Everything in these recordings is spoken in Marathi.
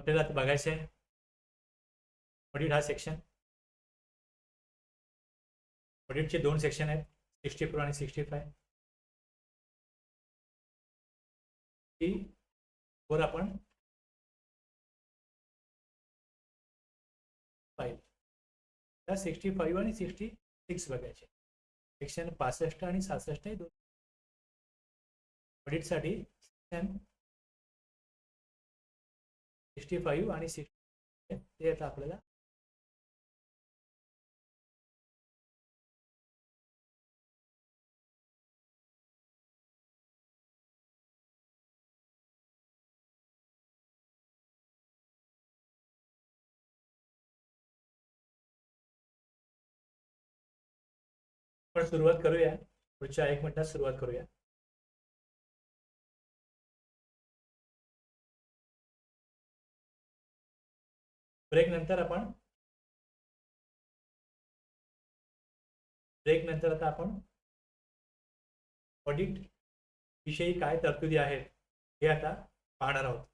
आपल्याला बघायचं आहे ऑडिट हा सेक्शन. ऑडिटचे 2 सेक्शन आहेत, 64 आणि 65. की वर आपण पाहिलं त्या 65 आणि 66 बघायचे. सेक्शन 65 आणि 66 हे 2 ऑडिटसाठी. सेक्शन 65 आणि 60 ते आता आपल्याला आपण सुरुवात करूया. पुढच्या 1 मिनिटात सुरुवात करूया. ब्रेक नंतर आता आपण ऑडिट विषयी काय तरतुदी आहेत हे आता पाहणार आहोत.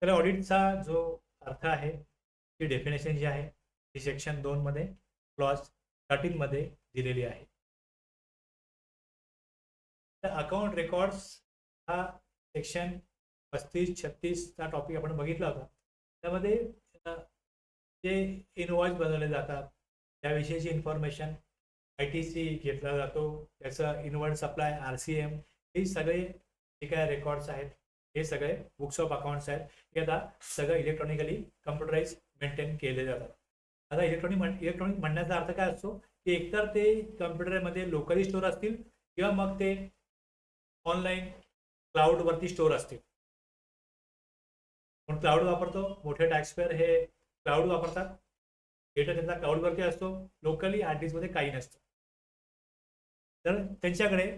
तर ऑडिटचा जो अर्थ आहे, ती डेफिनेशन जी आहे ती सेक्शन 2 मध्ये क्लॉज 13 मध्ये दिलेली आहे. तर अकाउंट रेकॉर्ड्स हा सेक्शन 35-36 चा टॉपिक आपण बघितला होता. त्यामध्ये जे इनवॉइस बनवले जातात त्याविषयीची इन्फॉर्मेशन, ITC घेतला जातो, त्याचं इनवर्ड सप्लाय, RCM, हे सगळे जे काय रेकॉर्ड्स आहेत हे सगळे बुक्स ऑफ अकाउंट्स आहेत. हे आता सगळं इलेक्ट्रॉनिकली कम्प्युटराइज मेंटेन केले जातात. आता इलेक्ट्रॉनिक म्हणण्याचा अर्थ काय असतो की एकतर ते कम्प्युटरमध्ये लोकली स्टोर असतील किंवा मग ते ऑनलाईन क्लाउडवरती स्टोर असतील. पण क्लाउड वापरतो, मोठे टॅक्सपेअर हे क्लाउड वापरतात. डेटा त्यांचा क्लाउडवरती असतो, लोकली मध्ये काही नसतं. तर त्यांच्याकडे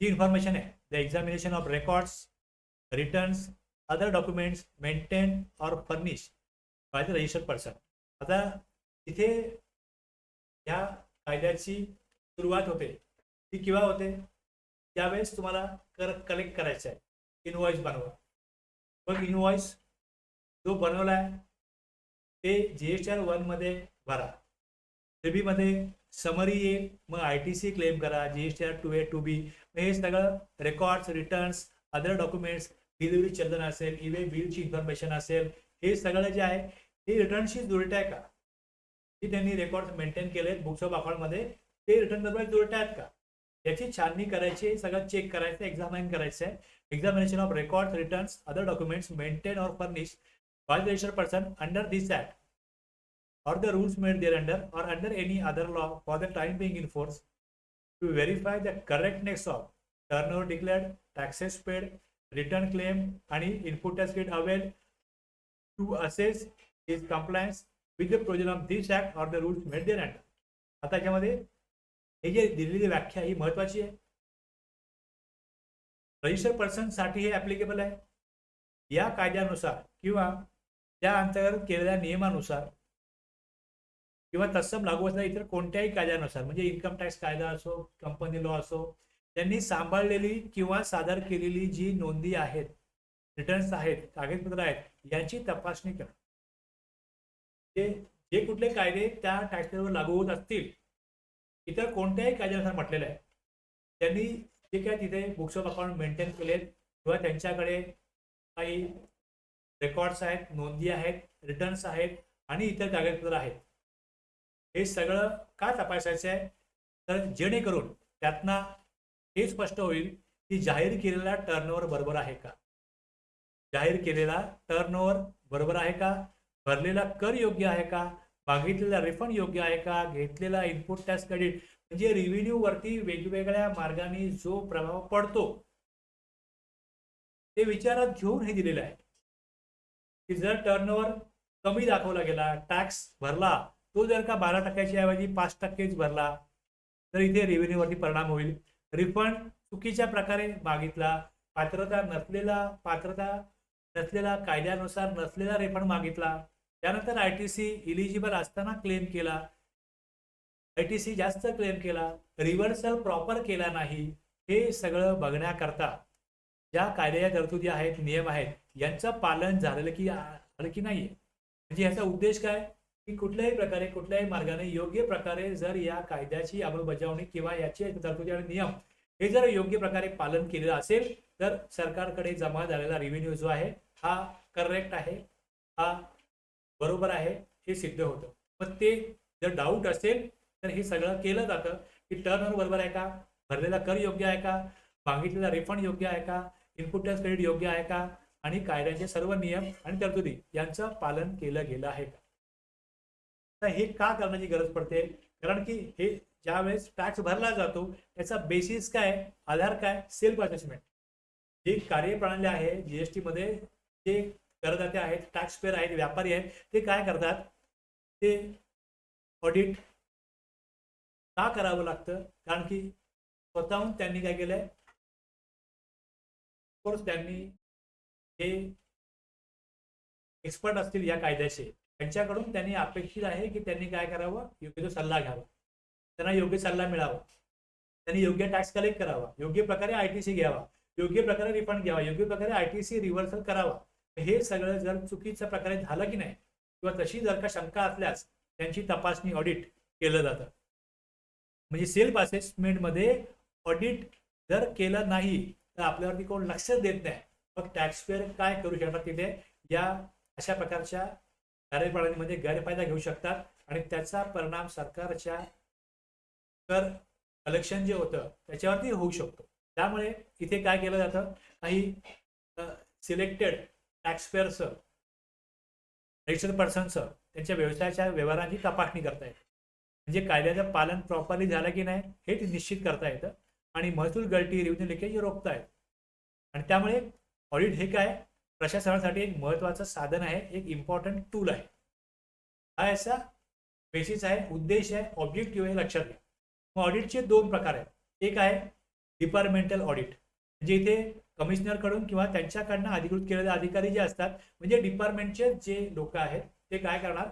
जी इन्फॉर्मेशन आहे, the examination of records, returns, other documents maintain or furnish by the registered person. आता इथे ह्या कायद्याची सुरुवात होते ती केव्हा होते? त्यावेळेस तुम्हाला कलेक्ट करायचं आहे, इनवॉइस बनवा. मग इनवॉइस जो बनवला आहे ते GSTR 1 मध्ये भरा. SEBI मध्ये समरी येईल, मग ITC क्लेम करा, GSTR 2A 2B. हे सगळं records, returns, other documents, delivery चलन असेल, इवे बिलची इन्फॉर्मेशन असेल, हे सगळं जे आहे हे रिटर्नशी जुळत आहे का, की त्यांनी रेकॉर्ड्स मेंटेन केले बुक्स ऑफ अकाउंटमध्ये, ते रिटर्न बरोबर जुळत आहेत का, याची छाननी करायची, सगळं चेक करायचं, एक्झामाइन करायचं आहे. Examination of records, returns, other documents maintain or furnish by the registered person under this act or the rules made thereunder or under any other law for the time being in force, to verify the correctness of turnover declared, taxes paid, return claim आणि input tax credit availed, to assess his compliance with the provision of this act or the rules made thereunder. आता याच्यामध्ये हे जे दिलेली व्याख्या ही महत्वाची आहे. रजिस्टर्ड पर्सन साठी हे ऍप्लिकेबल आहे. या कायद्यानुसार किंवा त्या अंतर्गत केलेल्या नियमानुसार किंवा तत्सम लागू असलेल्या इतर कोणत्याही कायद्यानुसार, म्हणजे इन्कम टॅक्स कायदा असो, कंपनी लॉ असो, त्यांनी सांभाळलेली किंवा सादर केलेली जी नोंदी आहेत, रिटर्न्स आहेत, कागदपत्र आहेत, यांची तपासणी करा. जे कुठले कायदे त्या टॅक्सपेअरवर लागू होत असतील, इतर कोणत्याही कायद्यानुसार म्हटलेलं आहे, त्यांनी जे काय तिथे बुक्स ऑफ अकाउंट मेंटेन केलेत किंवा त्यांच्याकडे काही रेकॉर्ड्स आहेत, नोंदी आहेत, रिटर्न्स आहेत आणि इतर कागदपत्र आहेत, हे सगळं का तपासायचं आहे? तर जेणेकरून त्यातना हे स्पष्ट होईल की जाहीर केलेला टर्नओव्हर बरोबर आहे का, जाहीर केलेला टर्नओव्हर बरोबर आहे का, भरलेला कर योग्य आहे का, मागितलेला रिफंड योग्य आहे का, घेतलेला इनपुट टॅक्स क्रेडिट म्हणजे रेव्हेन्यू वरती वेगवेगळ्या मार्गाने जो प्रभाव पडतो ते विचारात घेऊन हे दिलेलं आहे की जर टर्नओव्हर कमी दाखवला गेला, टॅक्स भरला तो जर का 12% ऐवजी 5%च भरला तर इथे रेव्हेन्यूवरती परिणाम होईल. रिफंड चुकीच्या प्रकारे मागितला, पात्रता नसलेला कायद्यानुसार नसलेला रिफंड मागितला, त्यानंतर ITC इलिजिबल असताना क्लेम केला, ITC जास्त क्लेम केला, रिव्हर्सल प्रॉपर केला नाही, हे सगळं बघण्याकरता ज्या कायद्याच्या तरतुदी आहेत, नियम आहेत यांचं पालन झालेलं की नाहीये. म्हणजे याचा उद्देश काय की कुठल्याही प्रकारे कुठल्याही मार्गाने योग्य प्रकारे जर या कायद्याची अंमलबजावणी किंवा याचे तरतुदी आणि नियम हे जर योग्य प्रकारे पालन केलेलं असेल तर सरकारकडे जमा झालेला रेव्हेन्यू जो आहे हा करेक्ट आहे, हा बरोबर आहे हे सिद्ध होतं. पण ते जर डाऊट असेल तर हे सगळं केलं जातं की टर्नओव्हर बरोबर आहे का, भरलेला कर योग्य आहे का, मागितलेला रिफंड योग्य आहे का, इनपुट टॅक्स क्रेडिट योग्य आहे का आणि कायद्याचे सर्व नियम आणि तरतुदी यांचं पालन केलं गेलं आहे का. तर हे का करण्याची गरज पडते, कारण की हे ज्यावेळेस टॅक्स भरला जातो त्याचा बेसिस काय, आधार काय, सेल्फ असेसमेंट. जी कार्यप्रणाली आहे जीएसटी मध्ये, जे करदाते आहेत, टॅक्स पेअर आहेत, व्यापारी आहेत, ते काय करतात, ते ऑडिट का करावं लागतं, कारण की स्वतःहून त्यांनी काय केलंय, कोर्स त्यांनी हे एक्सपर्ट असतील या कायद्याचे त्यांच्याकडून त्यांनी अपेक्षित आहे की त्यांनी काय करावं, योग्य तो सल्ला घ्यावा, त्यांना योग्य सल्ला मिळावा, त्यांनी योग्य टॅक्स कलेक्ट करावा, योग्य प्रकारे ITC घ्यावा, योग्य प्रकारे रिफंड घ्यावा, योग्य प्रकारे ITC रिव्हर्सल करावा. हे सगळं जर चुकीच्या प्रकारे झालं की नाही किंवा तशी जर का शंका असल्यास त्यांची तपासणी ऑडिट केलं जातं. म्हणजे सेल्फ असेसमेंटमध्ये ऑडिट जर केलं नाही तर आपल्यावरती कोण लक्ष देत नाही. मग टॅक्स पेअर काय करू शकतात तिथे, या अशा प्रकारच्या कार्यप्रणालीमध्ये गैरफायदा घेऊ शकतात आणि त्याचा परिणाम सरकारच्या कर कलेक्शन जे होतं त्याच्यावरती होऊ शकतो. त्यामुळे इथे काय केलं जातं, काही selected tax pairs, registered persons त्यांच्या व्यवसायाच्या व्यवहारांची तपासणी करता येते. म्हणजे कायद्याचं पालन प्रॉपरली झालं की नाही हे निश्चित करता येतं आणि महसूल गळती, रेव्हेन्यू लिकेज रोखता येतं. आणि त्यामुळे ऑडिट हे काय प्रशासनासाठी एक महत्त्वाचं साधन आहे, एक इम्पॉर्टंट टूल आहे. हा याचा बेसिस आहे, उद्देश आहे, ऑब्जेक्टिव्ह आहे, लक्षात घ्या. मग ऑडिटचे दोन प्रकार आहेत. एक आहे डिपार्टमेंटल ऑडिट, म्हणजे इथे कमिशनरकडून किंवा त्यांच्याकडनं अधिकृत केलेले अधिकारी जे असतात, म्हणजे डिपार्टमेंटचे जे लोक आहेत ते काय करणार,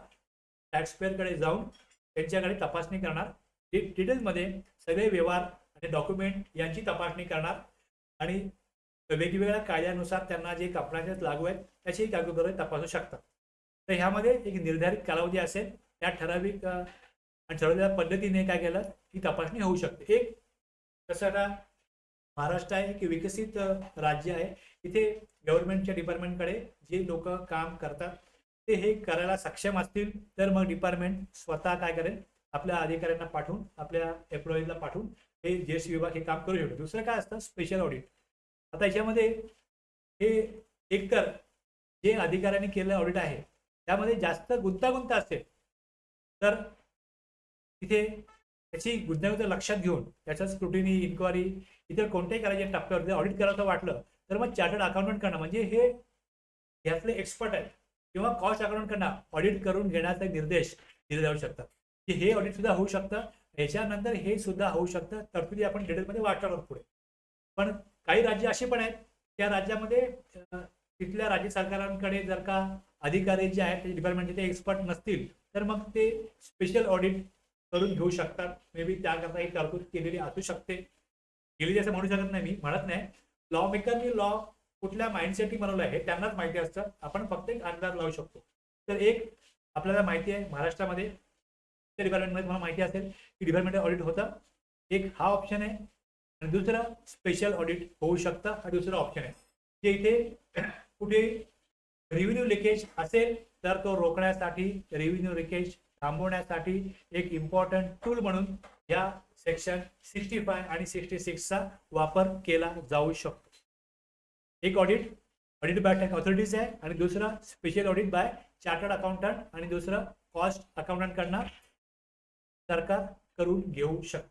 टॅक्स पेअरकडे जाऊन त्यांच्याकडे तपासणी करणार, डिटेल्समध्ये सगळे व्यवहार आणि डॉक्युमेंट यांची तपासणी करणार आणि वेगवेगळ्या कायद्यानुसार त्यांना जे कंपन्यांचे लागू आहेत त्याची कागदपत्रे तपासू शकतात. तर ह्यामध्ये एक निर्धारित कालावधी असेल, त्या ठराविक आणि ठरवलेल्या पद्धतीने काय केलं ही तपासणी होऊ शकते. एक कसं आता महाराष्ट्र आहे की विकसित राज्य आहे, इथे गव्हर्नमेंटच्या डिपार्टमेंटकडे जे लोक काम करतात ते हे करायला सक्षम असतील तर मग डिपार्टमेंट स्वतः काय करेल, आपल्या अधिकाऱ्यांना पाठवून, आपल्या एम्प्लॉईजला पाठवून हे जीएसटी विभाग हे काम करू शकतो. दुसरं काय असतं, स्पेशल ऑडिट. आता याच्यामध्ये हे एकतर जे अधिकाऱ्यांनी केलेलं ऑडिट आहे त्यामध्ये जास्त गुंतागुंत असेल तर तिथे त्याची गुंतागुंत लक्षात घेऊन त्याचं स्क्रुटिनी, इन्क्वायरी, इतर कोणत्याही करायच्या टप्प्यावर ऑडिट करायचं वाटलं तर मग चार्टर्ड अकाउंटंट करणं, म्हणजे हे यातले एक्सपर्ट आहेत किंवा कॉस्ट अकाउंटंट करणं, ऑडिट करून घेण्याचे निर्देश दिले जाऊ शकतात की हे ऑडिट सुद्धा होऊ शकतं, याच्यानंतर हे सुद्धा होऊ शकतं. तरतुदी आपण डिटेलमध्ये वाचणार आहोत पुढे. पण काही राज्य असे पण आहेत, त्या राज्यामध्ये तिथल्या राज्य सरकारांकडे जर का अधिकारी जे आहेत डिपार्टमेंटचे ते एक्सपर्ट नसतील तर मग ते स्पेशल ऑडिट करून घेऊ शकतात. मे बी त्याकरता ही तरतूद केलेली असू शकते, केलेली असं म्हणू शकत नाही, मी म्हणत नाही. लॉ मेकरनी लॉ कुठल्या माइंडसेटनी बनवलं आहे हे त्यांनाच माहिती असतं, आपण फक्त एक अंदाज लावू शकतो. तर एक आपल्याला माहिती आहे महाराष्ट्रामध्ये त्या डिपार्टमेंटमध्ये तुम्हाला माहिती असेल की डिपार्टमेंटल ऑडिट होतं, एक हा ऑप्शन आहे आणि दुसरं स्पेशल ऑडिट होऊ शकतं, हा दुसरा ऑप्शन आहे. जे इथे कुठे रेव्हेन्यू लिकेज असेल तर तो रोखण्यासाठी, रेव्हेन्यू लिकेज थांबवण्यासाठी एक इम्पॉर्टंट टूल म्हणून या सेक्शन 65 आणि 66चा वापर केला जाऊ शकतो. एक ऑडिट बाय टॅक्स ऑथॉरिटीज आहे आणि दुसरा special audit bye chartered accountant आणि दुसरं कॉस्ट अकाउंटंट कडनं सरकार करून घेऊ शकतो.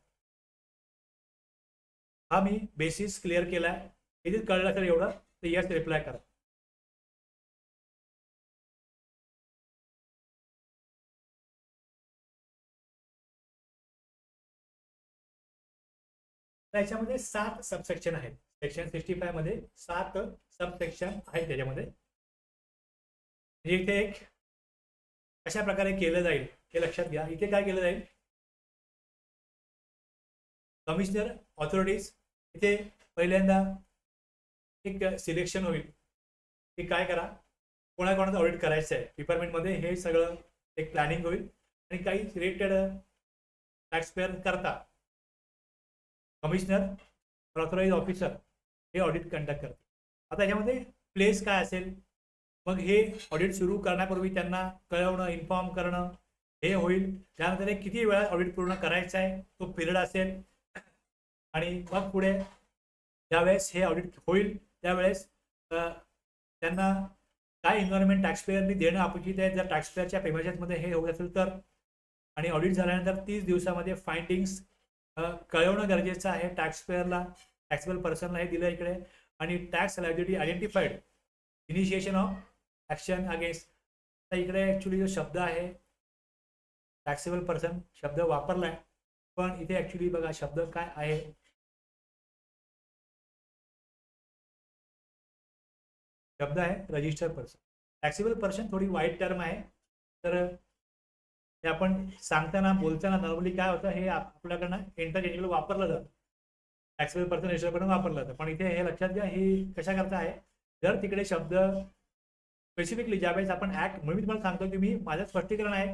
हा मी बेसिस क्लिअर केलाय. इथे कळलं तर एवढं तर यस रिप्लाय करा. त्याच्यामध्ये 7 सबसेक्शन आहेत. सेक्शन 65 मध्ये 7 सबसेक्शन आहेत. त्याच्यामध्ये इथे एक कशा प्रकारे केलं जाईल हे लक्षात घ्या. इथे काय केलं जाईल, कमिशनर ऑथॉरिटीज इथे पहिल्यांदा एक सिलेक्शन होईल की काय करा, कोणाकोणाचं ऑडिट करायचं आहे डिपार्टमेंटमध्ये, हे सगळं एक प्लॅनिंग होईल आणि काही रिलेटेड टॅक्स पेअर करता कमिशनर ऑथोराइज ऑफिसर हे ऑडिट कंडक्ट करते. आता याच्यामध्ये प्लेस काय असेल, मग हे ऑडिट सुरू करण्यापूर्वी त्यांना कळवणं, इन्फॉर्म करणं हे होईल. त्यानंतर किती वेळा ऑडिट पूर्ण करायचा आहे तो पिरियड असेल आणि मग पुढे ज्यावेळेस हे ऑडिट होईल त्यावेळेस त्यांना काय इन्व्हायरमेंट टॅक्सपेअरनी देणं अपेक्षित आहे जर टॅक्सपेअरच्या पेमेंटमध्ये हे होत असेल तर. आणि ऑडिट झाल्यानंतर 30 दिवसामध्ये फाइंडिंग्स कळवणं गरजेचं आहे टॅक्सपेअरला, टॅक्सेबल पर्सनला हे दिलं इकडे. आणि tax liability identified, initiation of action against. तर इकडे ॲक्च्युली जो शब्द आहे टॅक्सेबल पर्सन शब्द वापरलाय, पण इथे ॲक्च्युली बघा शब्द काय आहे, शब्द आहे रजिस्टर पर्सन. टॅक्सेबल पर्सन थोडी वाईट टर्म आहे. तर हे आपण सांगताना बोलताना नॉर्मली काय होतं, हे आपल्याकडनं इंटरचेंजेबल वापरलं जातं, टॅक्सेबल पर्सन रजिस्टर पर्सन वापरलं जातं. पण इथे हे लक्षात घ्या, हे कशा करता आहे, जर तिकडे शब्द स्पेसिफिकली ज्यावेळेस आपण ऍक्ट, म्हणून मी तुम्हाला सांगतो की मी माझं स्पष्टीकरण आहे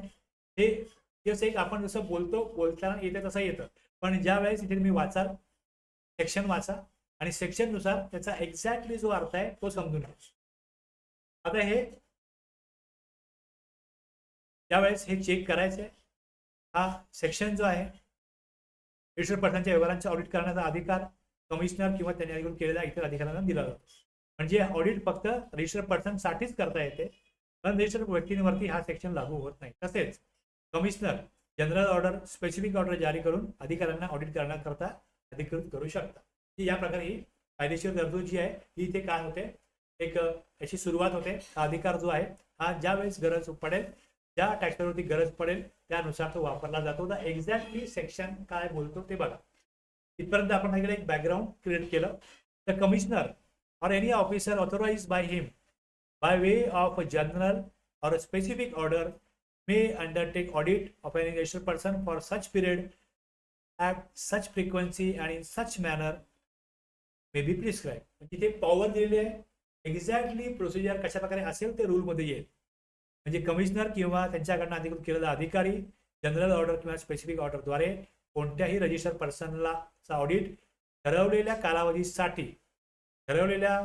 हे जसं एक आपण जसं बोलताना येतं तसं येतं. पण ज्या वेळेस इथे तुम्ही वाचाल, सेक्शन वाचा आणि सेक्शननुसार त्याचा एक्झॅक्टली जो अर्थ आहे तो समजून घ्या. आता हे त्यावेळेस हे चेक करायचं आहे. हा सेक्शन जो आहे रजिस्टर्ड पर्सनच्या व्यवहारांचे ऑडिट करण्याचा अधिकार कमिशनर किंवा त्यांनी अधिकृत केलेल्या इतर अधिकाऱ्यांना दिला जातो. म्हणजे ऑडिट फक्त रजिस्टर्ड पर्सन साठीच करता येते, अनरजिस्टर्ड व्यक्तींवरती हा सेक्शन लागू होत नाही. तसेच commissioner general order, specific order जारी करून अधिकाऱ्यांना ऑडिट करण्याकरता अधिकृत करू शकतात. या प्रकारे ही कायदेशीर तरतूद जी आहे ही इथे काय होते, एक याची सुरुवात होते. हा अधिकार जो आहे हा ज्यावेळेस गरज पडेल, ज्या टॅक्सवरती गरज पडेल त्यानुसार तो वापरला जातो. तर एक्झॅक्टली सेक्शन काय बोलतो ते बघा. इथपर्यंत आपण इकडे एक बॅकग्राऊंड क्रिएट केलं. The commissioner or any officer authorized by him by way of a general or a specific order may undertake audit of an registered person for such period at such frequency and in such manner may be prescribed. तिथे पॉवर दिलेली आहे, एक्झॅक्टली प्रोसिजर कशा प्रकारे असेल ते रूल मध्ये येईल. म्हणजे कमिशनर किंवा त्यांच्याकडनं अधिकृत केलेला अधिकारी जनरल ऑर्डर किंवा स्पेसिफिक ऑर्डरद्वारे कोणत्याही रजिस्टर्ड पर्सनला ऑडिट ठरवलेल्या कालावधीसाठी ठरवलेल्या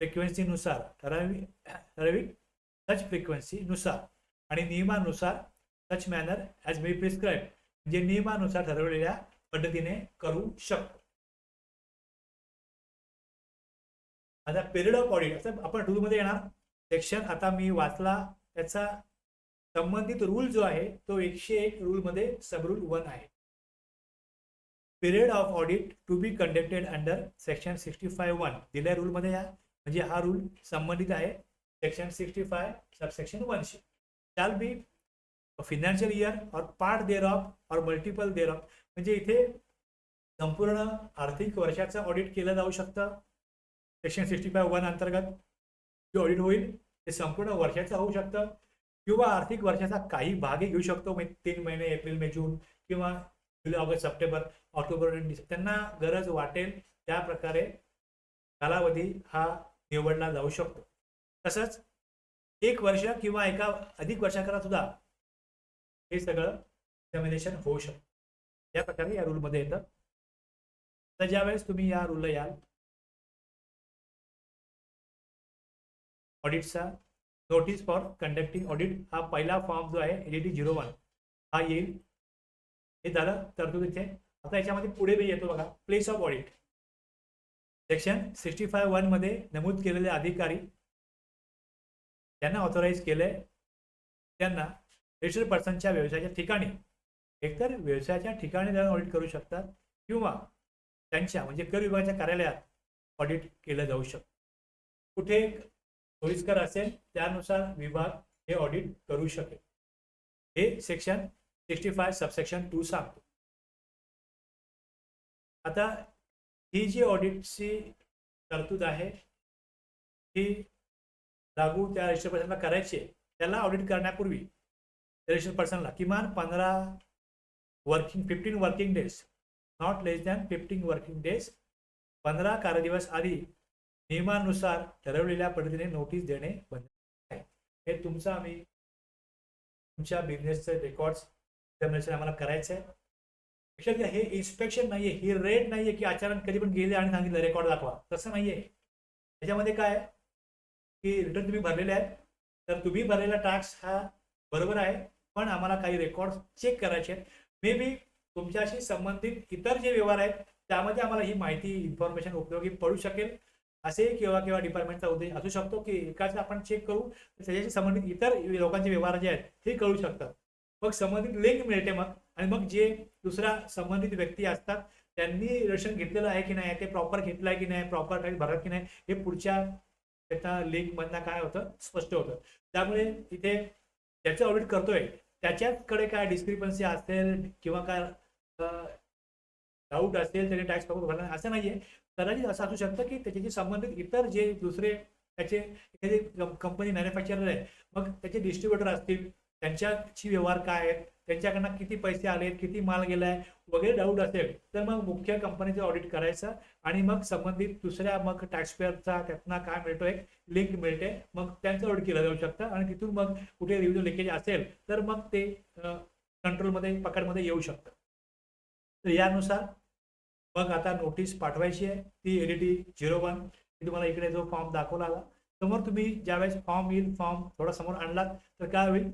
फ्रिक्वेन्सीनुसार ठराविक सच फ्रिक्वेन्सीनुसार आणि नियमानुसार सच मॅनर ॲज मे प्रिस्क्राईब, म्हणजे नियमानुसार ठरवलेल्या पद्धतीने करू शकतो. आता पिरियड ऑफ ऑडिट असं आपण रूलमध्ये येणार. सेक्शन आता मी वाचला, त्याचा संबंधित रूल जो आहे तो 101 रूलमध्ये सब रूल 1 आहे. Period of audit to be conducted under section 65(1) दिल्या रूलमध्ये या, म्हणजे हा रूल संबंधित आहे सेक्शन 65 सबसेक्शन 1 शी. Shall be financial year or part thereof or multiple thereof, म्हणजे इथे संपूर्ण आर्थिक वर्षाचं ऑडिट केलं जाऊ शकतं. सेक्शन 65(1) अंतर्गत जे ऑडिट होईल ते संपूर्ण वर्षाचं होऊ शकतं किंवा आर्थिक वर्षाचा काही भागही घेऊ शकतो. म्हणजे 3 महिने एप्रिल मे जून किंवा जुलै ऑगस्ट सप्टेंबर ऑक्टोबर डिसेंबर, त्यांना गरज वाटेल त्या प्रकारे कालावधी हा निवडला जाऊ शकतो. तसंच 1 वर्ष किंवा एका अधिक वर्षाकरता सुद्धा हे सगळं एक्झामिनेशन होऊ शकतं. या प्रकारे या रूलमध्ये येतं. तर ज्यावेळेस तुम्ही या रूलला याल, ऑडिटचा नोटीस फॉर कंडक्टिंग ऑडिट हा पहिला फॉर्म जो आहे LET 01 हा येईल. हे झालं तरतूद इथे. आता याच्यामध्ये पुढे मी येतो बघा, प्लेस ऑफ ऑडिट. सेक्शन 65(1) मध्ये नमूद केलेले अधिकारी त्यांना ऑथोराईज केले, त्यांना रजिस्टर्ड पर्सनच्या व्यवसायाच्या ठिकाणी एकतर व्यवसायाच्या ठिकाणी जाऊन ऑडिट करू शकतात किंवा त्यांच्या म्हणजे कर विभागाच्या कार्यालयात ऑडिट केलं जाऊ शकतं. कुठे सोयीस्कर असेल त्यानुसार विभाग हे ऑडिट करू शकेल. हे सेक्शन 65 सबसेक्शन 2 सांगतो. आता ही जी ऑडिटची तरतूद आहे ही लागू त्या रजिस्टर्ड पर्सनला करायची आहे. त्याला ऑडिट करण्यापूर्वी रजिस्टर्ड पर्सनला किमान 15 working days, not less than 15 working days, 15 कार्यदिवस आधी नियमानुसार ठरवलेल्या पद्धतीने नोटीस देणे बंधनकारक आहे. हे तुमच्या बिझनेसचे रेकॉर्ड्स एक्झामिनेशन आम्हाला करायचं आहे. लक्षात घ्या, हे इन्स्पेक्शन नाहीये, ही रेड नाहीये की अचानक कधी पण गेले आणि सांगितलं रेकॉर्ड दाखवा, तसं नाहीये. त्याच्यामध्ये काय की रिटर्न तुम्ही भरलेले आहेत, तर तुम्ही भरलेला टॅक्स हा बरोबर आहे, पण आम्हाला काही रेकॉर्ड चेक करायचे आहेत. मे बी तुमच्याशी संबंधित इतर जे व्यवहार आहेत त्यामध्ये आम्हाला ही माहिती इन्फॉर्मेशन उपयोगी पडू शकेल. असे किंवा डिपार्टमेंटचा उद्देश असू शकतो की एकाच आपण चेक करू, त्याच्याशी संबंधित इतर लोकांचे व्यवहार जे आहेत ते कळू शकतात. मग संबंधित लिंक मिळते मग, आणि मग जे दुसरा संबंधित व्यक्ती असतात त्यांनी रजिस्ट्रेशन घेतलेलं आहे की नाही, ते प्रॉपर घेतलं आहे की नाही, प्रॉपर टॅक्स भरत की नाही, हे पुढच्या त्याच्या लिंक मधनं काय होतं स्पष्ट होतं. त्यामुळे इथे ज्याचं ऑडिट करतोय त्याच्याकडे काय डिस्क्रिपन्सी असेल किंवा काय डाऊट असेल त्याने टॅक्स प्रॉपर भरला असं नाहीये. कदाचित असं असू शकतं की त्याच्याशी संबंधित इतर जे दुसरे त्याचे एखादी कंपनी मॅन्युफॅक्चरर आहे, मग त्याचे डिस्ट्रीब्युटर असतील, त्यांच्याशी व्यवहार काय आहेत, त्यांच्याकडनं किती पैसे आले, किती माल गेलाय वगैरे डाऊट असेल तर मग मुख्य कंपनीचं ऑडिट करायचं आणि मग संबंधित दुसऱ्या मग टॅक्सपेअरचा त्यातनं काय मिळतो एक लिंक मिळते, मग त्यांचं ऑडिट केलं जाऊ शकतं आणि तिथून मग कुठे रिव्ह्यू लिकेज असेल तर मग ते कंट्रोलमध्ये पकडमध्ये येऊ शकतं. तर यानुसार मग आता नोटीस पाठवायची आहे ती एडीटी 01. तुम्हाला इकडे जो फॉर्म दाखवला आला समोर, तुम्ही ज्यावेळेस फॉर्म येईल फॉर्म थोडा समोर आणलात तर काय होईल,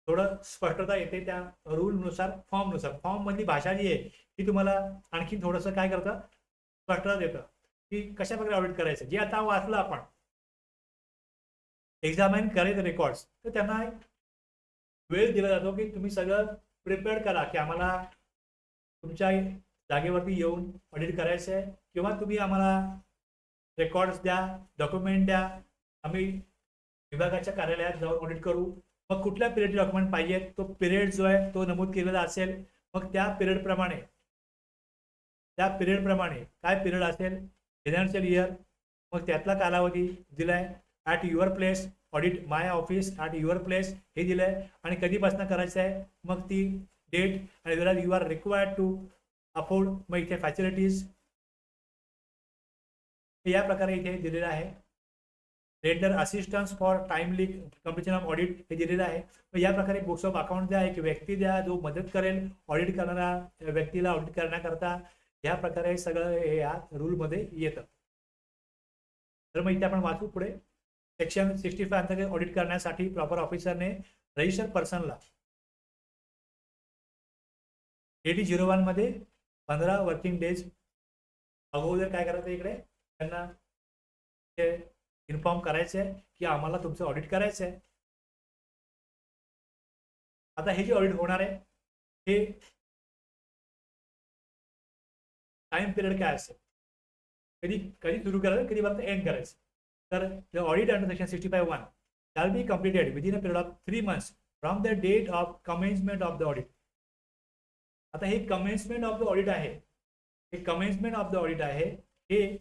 थोडं स्पष्टता येते त्या रूलनुसार, फॉर्मनुसार. फॉर्म मधली भाषा जी आहे ती तुम्हाला आणखी थोडंसं काय करतं स्पष्टता देतं की कशा प्रकारे ऑडिट करायचं. जे आता वाचलं आपण एक्झामिन करायचं रेकॉर्ड्स, तर त्यांना एक वेळ दिला जातो की तुम्ही सगळं प्रिपेअर करा की आम्हाला तुमच्या जागेवरती येऊन ऑडिट करायचं आहे, किंवा तुम्ही आम्हाला रेकॉर्ड्स द्या, डॉक्युमेंट द्या, आम्ही विभागाच्या कार्यालयात जाऊन ऑडिट करू. मग कुठल्या पिरियडचे डॉक्युमेंट पाहिजेत, तो पिरियड जो आहे तो नमूद केलेला असेल, मग त्या पिरियड प्रमाणे काय पिरियड असेल फायनान्शियल इयर, मग त्यातला कालावधी दिलाय. At your place audit my office at your place हे दिलंय आणि कधीपासून करायचं आहे, मग ती डेट आणि वेळा you are required to afford, मग इथे फॅसिलिटीज या प्रकारे इथे दिलेलं आहे. Render assistance for timely completion of audit हे दिलेलं आहे. मग या प्रकारे बुक्स ऑफ अकाउंट द्या, एक व्यक्ती द्या जो मदत करेल ऑडिट करणाऱ्या व्यक्तीला ऑडिट करण्याकरता. या प्रकारे सगळं हे या रूलमध्ये येतं. तर मग इथे आपण वाचू पुढे. सेक्शन 65 अंतर्गत ऑडिट करण्यासाठी प्रॉपर ऑफिसरने रजिस्टर्ड पर्सनला एडी 01 मध्ये 15 वर्किंग डेज अगोदर काय करायचं, इकडे त्यांना इन्फॉर्म करायचं आहे की आम्हाला तुमचं ऑडिट करायचं आहे. आता हे जे ऑडिट होणार आहे हे टाइम पिरियड काय असेल, कधी कधी सुरू करायचं, कधी फक्त एंड करायचं. तर the audit under section 65(1) shall be completed within a period of 3 months from the date of commencement of the audit. आता हे कमेन्समेंट ऑफ द ऑडिट आहे, हे कमेन्समेंट ऑफ द ऑडिट आहे, हे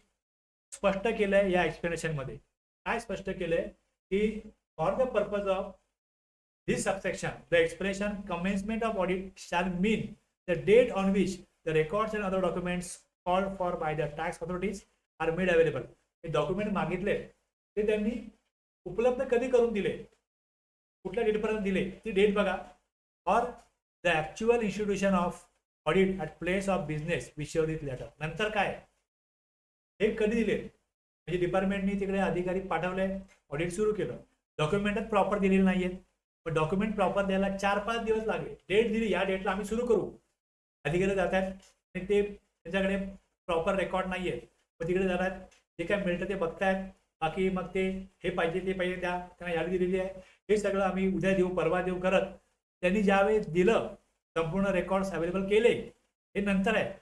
स्पष्ट केलंय या एक्सप्लेनेशन मध्ये. काय स्पष्ट केलंय की for the purpose of this subsection the expression commencement of audit shall mean the date on which the records and other documents called for by the tax authorities are made available. हे डॉक्युमेंट मागितले ते त्यांनी उपलब्ध कधी करून दिले, कुठल्या डेटपर्यंत दिले ती डेट बघा. Or the actual institution of audit at place of business which with later. नंतर काय हे कधी दिले, म्हणजे डिपार्टमेंटनी तिकडे अधिकारी पाठवले, ऑडिट सुरू केलं, डॉक्युमेंटच प्रॉपर दिलेले नाहीयेत. पण डॉक्युमेंट प्रॉपर द्यायला 4-5 दिवस लागले. डेट दिली, या डेटला आम्ही सुरू करू, अधिकारी जातात आणि ते त्यांच्याकडे प्रॉपर रेकॉर्ड नाही आहे, मग तिकडे जातात, जे काय मिळतं ते बघतायत, बाकी मग ते हे पाहिजे ते पाहिजे, त्यांना यादी दिलेली आहे, हे सगळं आम्ही उद्या देऊ परवा देऊ करत त्यांनी ज्यावेळेस दिलं, संपूर्ण रेकॉर्ड्स अवेलेबल केले, हे नंतर आहे.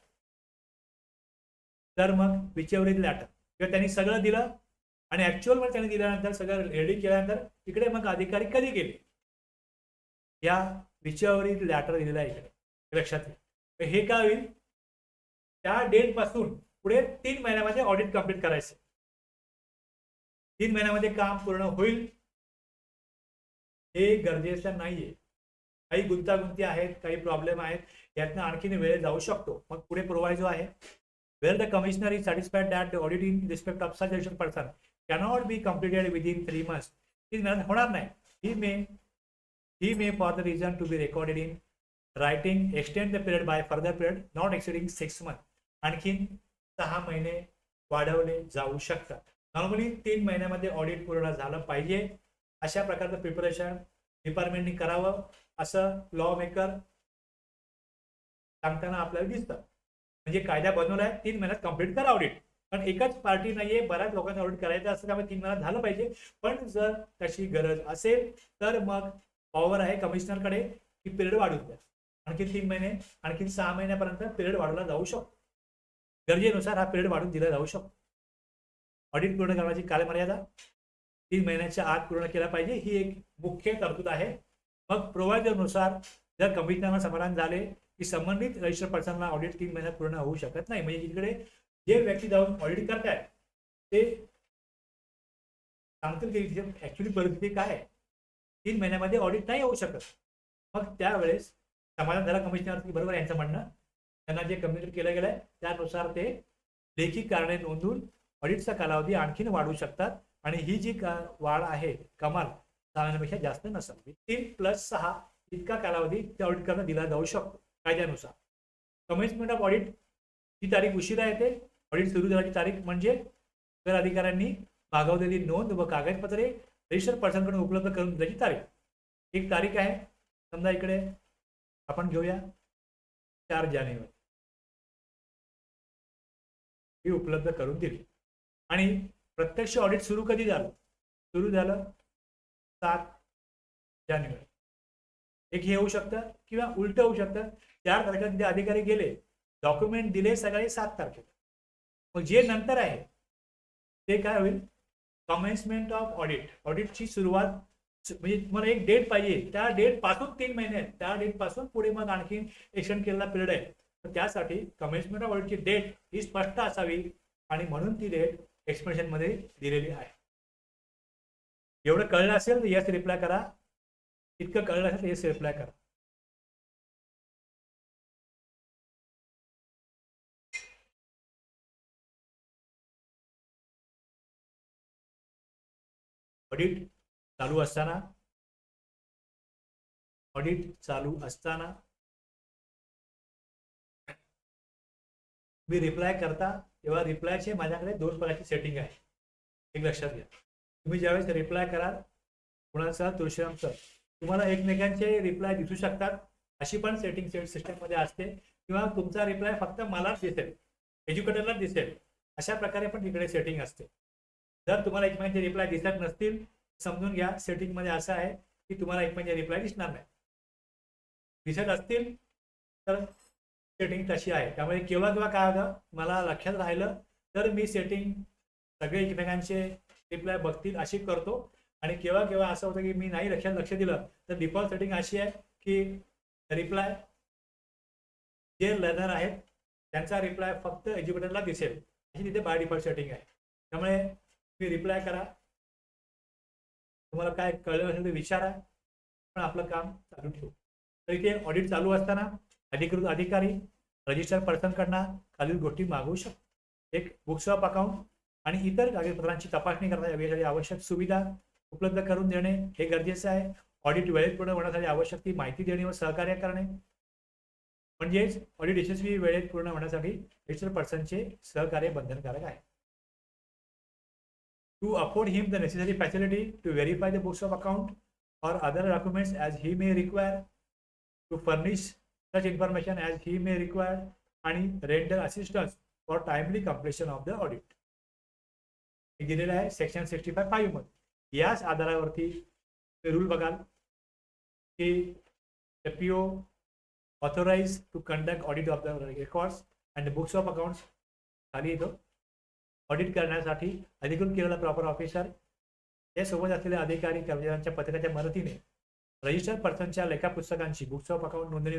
तर मग विचेवरील लॅटर किंवा त्यांनी सगळं दिलं आणि ऍक्च्युअल मध्ये त्यांनी दिल्यानंतर सगळं रेडी केल्यानंतर इकडे मग अधिकारी कधी गेले, या विचेवरील लॅटर दिलेला आहे इकडे लक्षात घ्या. हे काय होईल, त्या डेट पासून पुढे 3 महिन्यामध्ये ऑडिट कंप्लीट करायचं. 3 महिन्यामध्ये काम पूर्ण होईल हे गरजेचं नाहीये. काही गुंतागुंती आहेत, काही प्रॉब्लेम आहेत, यातनं आणखीन वेळ जाऊ शकतो. मग पुढे प्रोव्हायझो आहे, where the commissioner is satisfied that the audit in respect of such additional person cannot be completed within 3 months. ही होणार नाही. He may for the reason to be recorded in writing extend the period by further period not exceeding 6 months. आणखीन 6 महिने वाढवले जाऊ शकतात. नॉर्मली 3 महिन्यामध्ये ऑडिट पूर्ण झालं पाहिजे, अशा प्रकारचं प्रिपरेशन डिपार्टमेंटनी करावं असं लॉ मेकर सांगताना आपल्याला दिसतं. म्हणजे कायदा बनवलाय 3 महिन्यात कंप्लीट करा ऑडिट, पण एकच पार्टी नाहीये, बऱ्याच लोकांना ऑडिट करायचं असं, त्यामुळे 3 महिन्यात झालं पाहिजे. पण जर तशी गरज असेल तर मग पॉवर आहे कमिशनरकडे की पिरियड वाढवून द्या, आणखी 3 महिने, आणखी 6 महिन्यापर्यंत पिरियड वाढवला जाऊ शकतो. गरजेनुसार हा पिरियड वाढून दिला जाऊ शकतो. ऑडिट पूर्ण करण्याची कालमर्यादा 3 महिन्याच्या आत पूर्ण केला पाहिजे, ही एक मुख्य तरतूद आहे. मग प्रोव्हायझरनुसार जर कमिशनरला समाधान झाले की संबंधित रजिस्टर पर्सनला ऑडिट 3 महिन्यात पूर्ण होऊ शकत नाही, म्हणजे इकडे जे व्यक्ती जाऊन ऑडिट करतायत ते सांगतील की ऍक्च्युअली परिस्थिती काय आहे, 3 महिन्यामध्ये ऑडिट नाही होऊ शकत. मग त्यावेळेस समाधान झाला कमिशनर की बरोबर यांचं म्हणणं, त्यांना जे कम्युनिकेट केलं गेलंय त्यानुसार ते लेखी कारणे नोंदवून ऑडिटचा कालावधी आणखीन वाढवू शकतात. आणि ही जी वाढ आहे कमाल 6 महिन्यापेक्षा जास्त नसावी. 3+6 इतका कालावधी त्या ऑडिट करणं दिला जाऊ शकतो कायद्यानुसार. कमेन्समेंट ऑफ ऑडिट ही तारीख उशिरा येते. ऑडिट सुरू झाल्याची तारीख म्हणजे कर अधिकाऱ्यांनी मागवलेली नोंद व कागदपत्रे रजिस्टर पर्सनकडून उपलब्ध करून द्यायची तारीख. एक तारीख आहे, समजा इकडे आपण घेऊया 4 जानेवारी, ही उपलब्ध करून दिली. आणि प्रत्यक्ष ऑडिट सुरू कधी झालं, सुरू झालं 7 जानेवारी. एक हे होऊ शकतं किंवा उलट होऊ शकतं. 4 तारखेला ते अधिकारी गेले, डॉक्युमेंट दिले सकाळी 7 तारखेला, मग जे नंतर आहे ते काय होईल, कमेन्समेंट ऑफ ऑडिट. ऑडिटची सुरुवात म्हणजे तुम्हाला एक डेट पाहिजे, त्या डेट पासून 3 महिने आहेत, त्या डेट पासून पुढे मग आणखी एक्सटेंड केलेला पिरियड आहे. तर त्यासाठी कमेन्समेंट ऑफ ऑडिटची डेट ही स्पष्ट असावी आणि म्हणून ती डेट एक्सप्रेशन मध्ये दिलेली आहे. एवढं कळलं असेल तर येस रिप्लाय करा, इतकं कळलं असेल तर येस रिप्लाय करा. ऑडिट चालू असताना मी रिप्लाय करता तेव्हा रिप्लायचे माझ्याकडे 2 प्रकारची सेटिंग आहे, एक लक्षात घ्या. तुम्ही ज्यावेळेस रिप्लाय कराल कुणाचा तुळशीरामचं, तुम्हाला एकमेकांचे रिप्लाय दिसू शकतात, अशी पण सेटिंग सिस्टम मध्ये असते. किंवा तुमचा रिप्लाय फक्त मलाच दिसेल, एज्युकेटरलाच दिसेल, अशा प्रकारे पण तिकडे सेटिंग असते. जर तुम्हाला एकमेकांचे रिप्लाय दिसत नसतील समजून घ्या सेटिंग मध्ये असं आहे की तुम्हाला एकमेकांचे रिप्लाय दिसणार नाही. दिसत असतील तर सेटिंग तशी आहे. त्यामुळे केव्हा केव्हा काय होतं मला लक्षात राहिलं तर मी सेटिंग सगळे एकमेकांचे रिप्लाय बघतील अशी करतो. आणि केव्हा केव्हा असं होतं की मी नाही लक्ष दिलं तर डिफॉल्ट सेटिंग अशी आहे की रिप्लाय जे लर्नर आहेत त्यांचा रिप्लाय फक्त एज्युकेटरला दिसेल, अशी तिथे बाय डिफॉल्ट सेटिंग आहे. त्यामुळे मी रिप्लाय करा, तुम्हाला काय कळलं असेल तर विचारा, पण आपलं काम चालू ठेवू. तर इथे ऑडिट चालू असताना अधिकृत अधिकारी रजिस्टर पर्सनकडनं खालील गोष्टी मागवू शकतो. एक बुक्स ऑफ अकाउंट आणि इतर कागदपत्रांची तपासणी करण्यासाठी आवश्यक सुविधा उपलब्ध करून देणे हे गरजेचं आहे. ऑडिट वेळेत पूर्ण होण्यासाठी आवश्यक ती माहिती देणे व सहकार्य करणे, म्हणजेच ऑडिट यशस्वी वेळेत पूर्ण होण्यासाठी रजिस्टर पर्सनचे सहकार्य बंधनकारक आहे. To afford him the necessary facility to verify the books of account or other documents as he may require, to furnish such information as he may require आणि render assistance for timely completion of the audit. हे दिलेलं आहे सेक्शन 65(5) मध्ये. याच आधारावरती रूल बघाल की PO authorize to conduct audit of the records and books of accounts. खाली येतो ऑडिट करण्यासाठी अधिकृत केलेला प्रॉपर ऑफिसर या सोबत असलेल्या अधिकारी कर्मचाऱ्यांच्या पथकाच्या मदतीने रजिस्टर्ड पर्सनच्या लेखा पुस्तकांची बुक्स ऑफ अकाउंट नोंदणी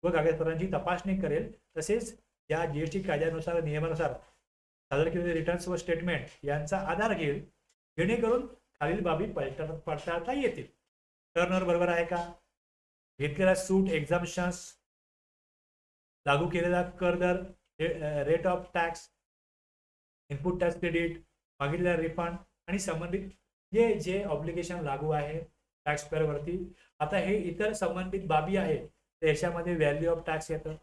व कागदपत्रांची तपासणी करेल. तसेच या GST कायद्यानुसार नियमानुसार सादर केलेले रिटर्न्स व स्टेटमेंट यांचा आधार घेईल जेणेकरून खालील बाबी पडताळता येतील. टर्नओव्हर बरोबर आहे का, घेतलेला सूट एक्झाम्पशन्स, लागू केलेला कर दर, rate of tax, input tax credit, मागितलेला रिफंड आणि संबंधित जे ऑब्लिगेशन लागू आहे टॅक्स पेअरवरती. आता हे इतर संबंधित बाबी आहेत तर याच्यामध्ये व्हॅल्यू ऑफ टॅक्स येतं.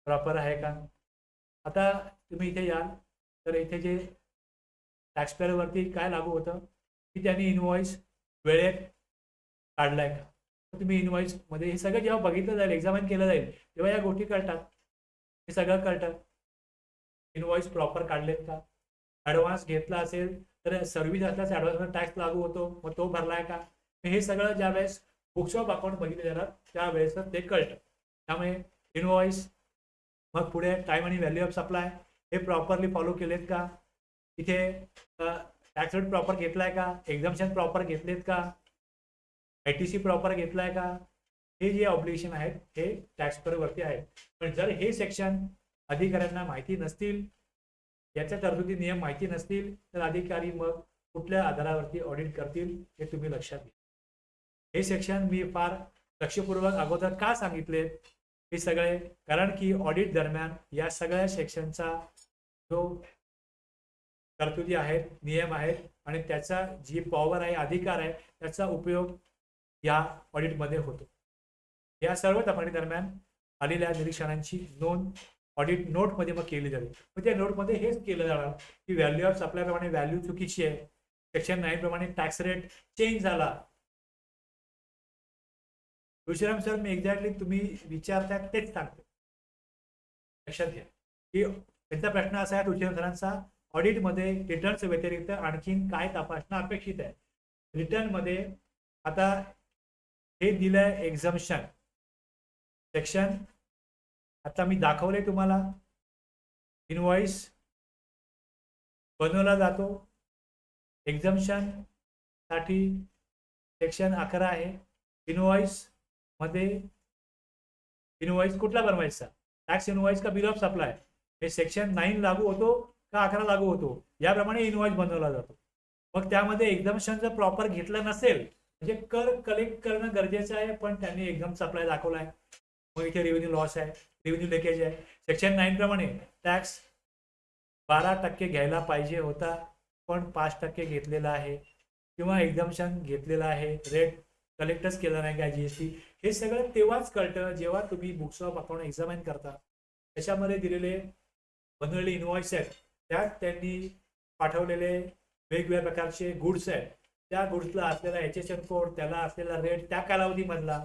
प्रॉपर आहे का. आता तुम्ही इथे याल तर इथे जे टॅक्स पेअरवरती काय लागू होतं की त्यांनी इनवॉइस वेळेत काढलाय का. तुम्ही इनवॉइस मध्ये हे सगळं जेव्हा बघितलं जाईल एक्झामिन केलं जाईल तेव्हा या गोष्टी कळतात. हे सगळं कळतं. इनवॉइस प्रॉपर काढलेत का, ॲडव्हान्स घेतला असेल तर सर्व्हिस असल्यास ॲडव्हान्सवर टॅक्स लागू होतो मग तो भरलाय का. हे सगळं ज्यावेळेस बुक्स ऑफ अकाउंट बघितले जातात त्यावेळेस ते कळतं. त्यामुळे इनवॉइस, मग पुढे टाइम आणि व्हॅल्यू ऑफ सप्लाय हे प्रॉपरली फॉलो केलेत का, इथे टॅक्स रेट प्रॉपर घेतलाय का, एक्झाम्पशन प्रॉपर घेतलेत का, ITC प्रॉपर घेतलाय का. हे जे ऑब्लिगेशन आहेत हे टॅक्स पेअरवरती आहेत. पण जर हे सेक्शन अधिकाऱ्यांना माहिती नसतील, याच्या तरतुदी नियम माहिती नसतील तर अधिकारी मग कुठल्या आधारावरती ऑडिट करतील हे तुम्ही लक्षात घ्या. हे सेक्शन मी फार लक्षपूर्वक अगोदर का सांगितले हे सगळे, कारण की ऑडिट दरम्यान या सगळ्या सेक्शनचा जो तरतुदी आहेत, नियम आहेत आणि त्याचा जी पॉवर आहे, अधिकार आहे, त्याचा उपयोग या ऑडिटमध्ये होतो. या सर्व तपासणी दरम्यान आलेल्या निरीक्षणांची नोंद ऑडिट नोटमध्ये मग केली जाते. मग त्या नोटमध्ये हेच केलं जाणार की व्हॅल्यू ऑफ सप्लाय प्रमाणे व्हॅल्यू चुकीची आहे, सेक्शन 9 प्रमाणे टॅक्स रेट चेंज झाला. तुळशीराम सर, मी एक्झॅक्टली तुम्ही विचारताय तेच सांगतो, लक्षात घ्या की त्यांचा प्रश्न असा आहे तुळशीराम सरांचा, ऑडिटमध्ये रिटर्न्स व्यतिरिक्त आणखीन काय तपासणं अपेक्षित आहे. रिटर्नमध्ये आता हे दिलंय एक्झम्पशन सेक्शन, आता मी दाखवले तुम्हाला. इनवॉइस बनवला जातो, एक्झम्पशन साठी सेक्शन 11 आहे. इनवॉइस मध्ये इनवॉइस कुठला बनवायचा, टॅक्स इनवॉइस का बिल ऑफ सप्लाय, हे सेक्शन 9 लागू होतो का 11 लागू होतो याप्रमाणे इनवॉइस बनवला जातो. मग त्यामध्ये एक्झम्पशन जर प्रॉपर घेतलं नसेल म्हणजे कर कलेक्ट करणं गरजेचं आहे पण त्यांनी एकदम सप्लाय दाखवलाय मग इथे रेव्हेन्यू लॉस आहे, रेव्हेन्यू लिकेज आहे. सेक्शन 9 प्रमाणे टॅक्स 12% घ्यायला पाहिजे होता पण 5% घेतलेला आहे किंवा एक्झम्पशन घेतलेला आहे, रेट कलेक्टच केला नाही काय GST. हे सगळं तेव्हाच कळतं जेव्हा तुम्ही बुक्स ऑफ अकाउंट एक्झामिन करता. त्याच्यामध्ये दिलेले बनवलेले इनवॉइस आहेत त्यात त्यांनी पाठवलेले वेगवेगळ्या प्रकारचे गुड्स आहेत, त्या गुड्सला असलेला HSN कोड, त्याला असलेला रेट त्या कालावधीमधला,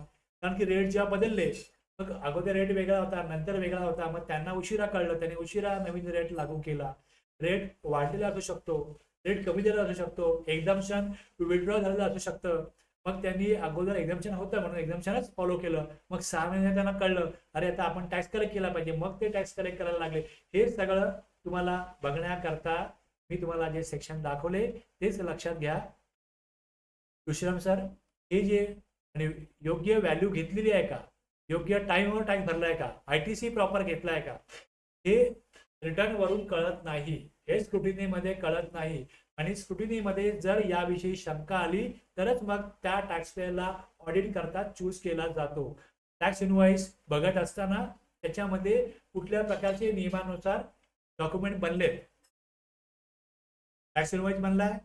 कारण की रेट जेव्हा बदलले मग अगोदर रेट वेगळा होता नंतर वेगळा होता, मग त्यांना उशिरा कळलं, त्यांनी उशिरा नवीन रेट लागू केला. रेट वाढलेला असू शकतो, रेट कमी झालेला असू शकतो, एक्झाम्पशन विड्रॉ झालेलं असू शकतं. मग त्यांनी अगोदर एक्झाम्पशन होतं म्हणून एक्झाम्पशनच फॉलो केलं, मग 6 महिने त्यांना कळलं अरे आता आपण टॅक्स कलेक्ट केला पाहिजे, मग ते टॅक्स कलेक्ट करायला लागले. हे सगळं तुम्हाला बघण्याकरता मी तुम्हाला जे सेक्शन दाखवले तेच लक्षात घ्या. तुळशीराम सर, हे जे आणि योग्य व्हॅल्यू घेतलेली आहे का, योग्य टाइमवर टॅक्स भरलाय का, ITC प्रॉपर घेतलाय का, हे रिटर्न वरून कळत नाही, हे स्क्रुटिनीमध्ये कळत नाही. आणि स्क्रुटिनीमध्ये जर याविषयी शंका आली तरच मग त्या टॅक्सपेअरला ऑडिट करता चूज केला जातो. टॅक्स इनवॉइस बघत असताना त्याच्यामध्ये कुठल्या प्रकारचे नियमानुसार डॉक्युमेंट बनलेत, टॅक्स इनवॉइस बनलाय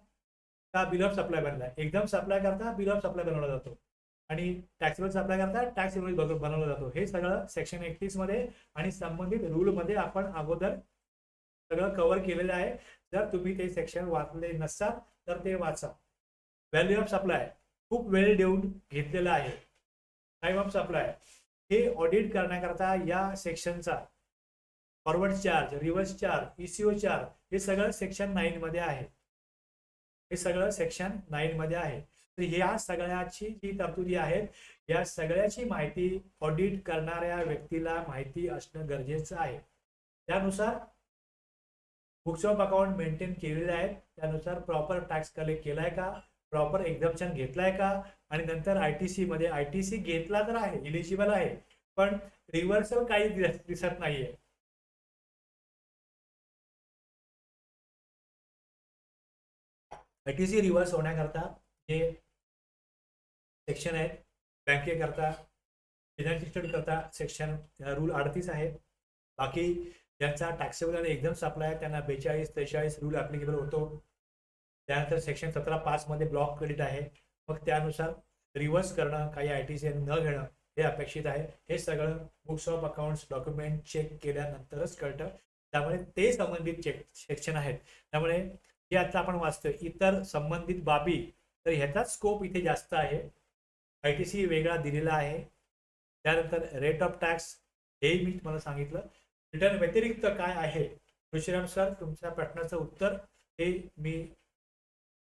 का बिल ऑफ सप्लाय बनलाय, एकदम सप्लाय करता बिल ऑफ सप्लाय बनवला जातो आणि टॅक्सेबल सप्लाय करता टॅक्स इनवॉइस बनवला जातो. हे सगळं सेक्शन 31 मध्ये आणि संबंधित रूल मध्ये आपण अगोदर सगळं कव्हर केलेलं आहे. जर तुम्ही ते सेक्शन वाचले नसाल तर ते वाचा. व्हॅल्यू ऑफ सप्लाय खूप वेळ देऊन घेतलेला आहे, टाइम ऑफ सप्लाय हे ऑडिट करण्याकरता या सेक्शनचा forward charge, reverse charge, eco charge हे सगळं सेक्शन 9 मध्ये आहे. हे सगळं सेक्शन 9 मध्ये आहे. तर ह्या सगळ्याची जी तरतुदी आहेत या सगळ्याची माहिती ऑडिट करणाऱ्या व्यक्तीला माहिती असणं गरजेचं आहे. त्यानुसार बुक्स ऑफ अकाउंट मेंटेन केलेले आहेत, त्यानुसार प्रॉपर टॅक्स कलेक्ट केलाय का, प्रॉपर एक्झम्पशन घेतलाय का, आणि नंतर आयटीसी मध्ये आयटीसी घेतला तर आहे, इलिजिबल आहे, पण रिव्हर्सल काही दिसत नाहीये. आयटीसी रिव्हर्स होण्याकरता जे सेक्शन आहेत बँकेकरता, फिनान्स इन्स्टिट्यूट करता सेक्शन रूल 38 आहे. बाकी ज्यांचा टॅक्सेबल आणि एकदम सप्लाय त्यांना 42-43 रूल ऍप्लिकेबल होतो. त्यानंतर सेक्शन 17(5) मध्ये ब्लॉक क्रेडिट आहे. मग त्यानुसार रिव्हर्स करणं, काही आयटीसी न घेणं हे अपेक्षित आहे. हे सगळं books of accounts document check केल्यानंतरच कळतं. त्यामुळे ते संबंधित सेक्शन आहेत. त्यामुळे जे आता आपण वाचतोय इतर संबंधित बाबी, तर ह्याचा स्कोप इथे जास्त आहे. आयटीसी वेगळा दिलेला आहे. त्यानंतर रेट ऑफ टॅक्स हे मी तुम्हाला सांगितलं. रिटर्न व्यतिरिक्त काय आहे, तुळशीराम सर तुमच्या प्रश्नाचं उत्तर हे मी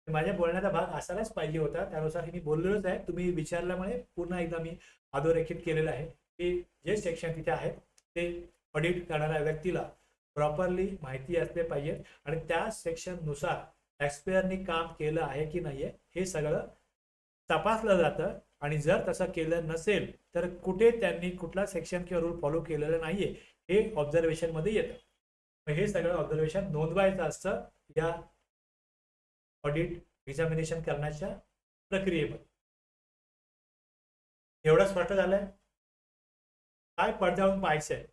माझ्या बोलण्याचा भाग असायलाच पाहिजे होता, त्यानुसार हे मी बोललेलोच आहे. तुम्ही विचारल्यामुळे पुन्हा एकदा मी अधोरेखित केलेलं आहे की जे सेक्शन तिथे आहेत ते ऑडिट करणाऱ्या व्यक्तीला प्रॉपरली माहिती असले पाहिजे आणि त्या सेक्शननुसार टॅक्सपेअरनी काम केलं आहे की नाहीये हे सगळं तपासलं जातं. आणि जर तसं केलं नसेल तर कुठे त्यांनी कुठला सेक्शन किंवा रूल फॉलो केलेलं नाहीये हे ऑब्झर्वेशन मध्ये येतं. हे सगळं ऑब्झर्वेशन नोंदवायचं असतं या ऑडिट एक्झामिनेशन करण्याच्या प्रक्रियेमध्ये. एवढं स्पष्ट झालंय. काय पडताळून पाहायचंय,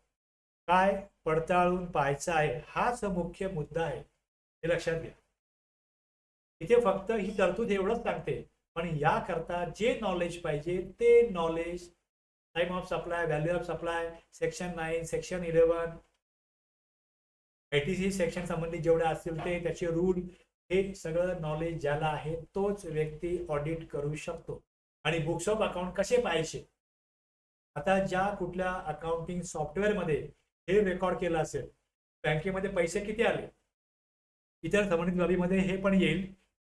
काय पडताळून पाहायचं आहे हाच मुख्य मुद्दा आहे, हे लक्षात घ्या. इथे फक्त ही तरतूद एवढंच सांगते, पण याकरता जे नॉलेज पाहिजे ते knowledge, time of supply, value of supply, section 9, section 11, ITC section संबंधित जेवढे असतील ते त्याचे रूल, हे सगळं नॉलेज ज्याला आहे तोच व्यक्ती ऑडिट करू शकतो. आणि बुक्स ऑफ अकाउंट कसे पाहायचे, आता ज्या कुठल्या अकाउंटिंग सॉफ्टवेअरमध्ये हे रेकॉर्ड केलं असेल, बँकेमध्ये पैसे किती आले, इतर संबंधित बाबीमध्ये हे पण येईल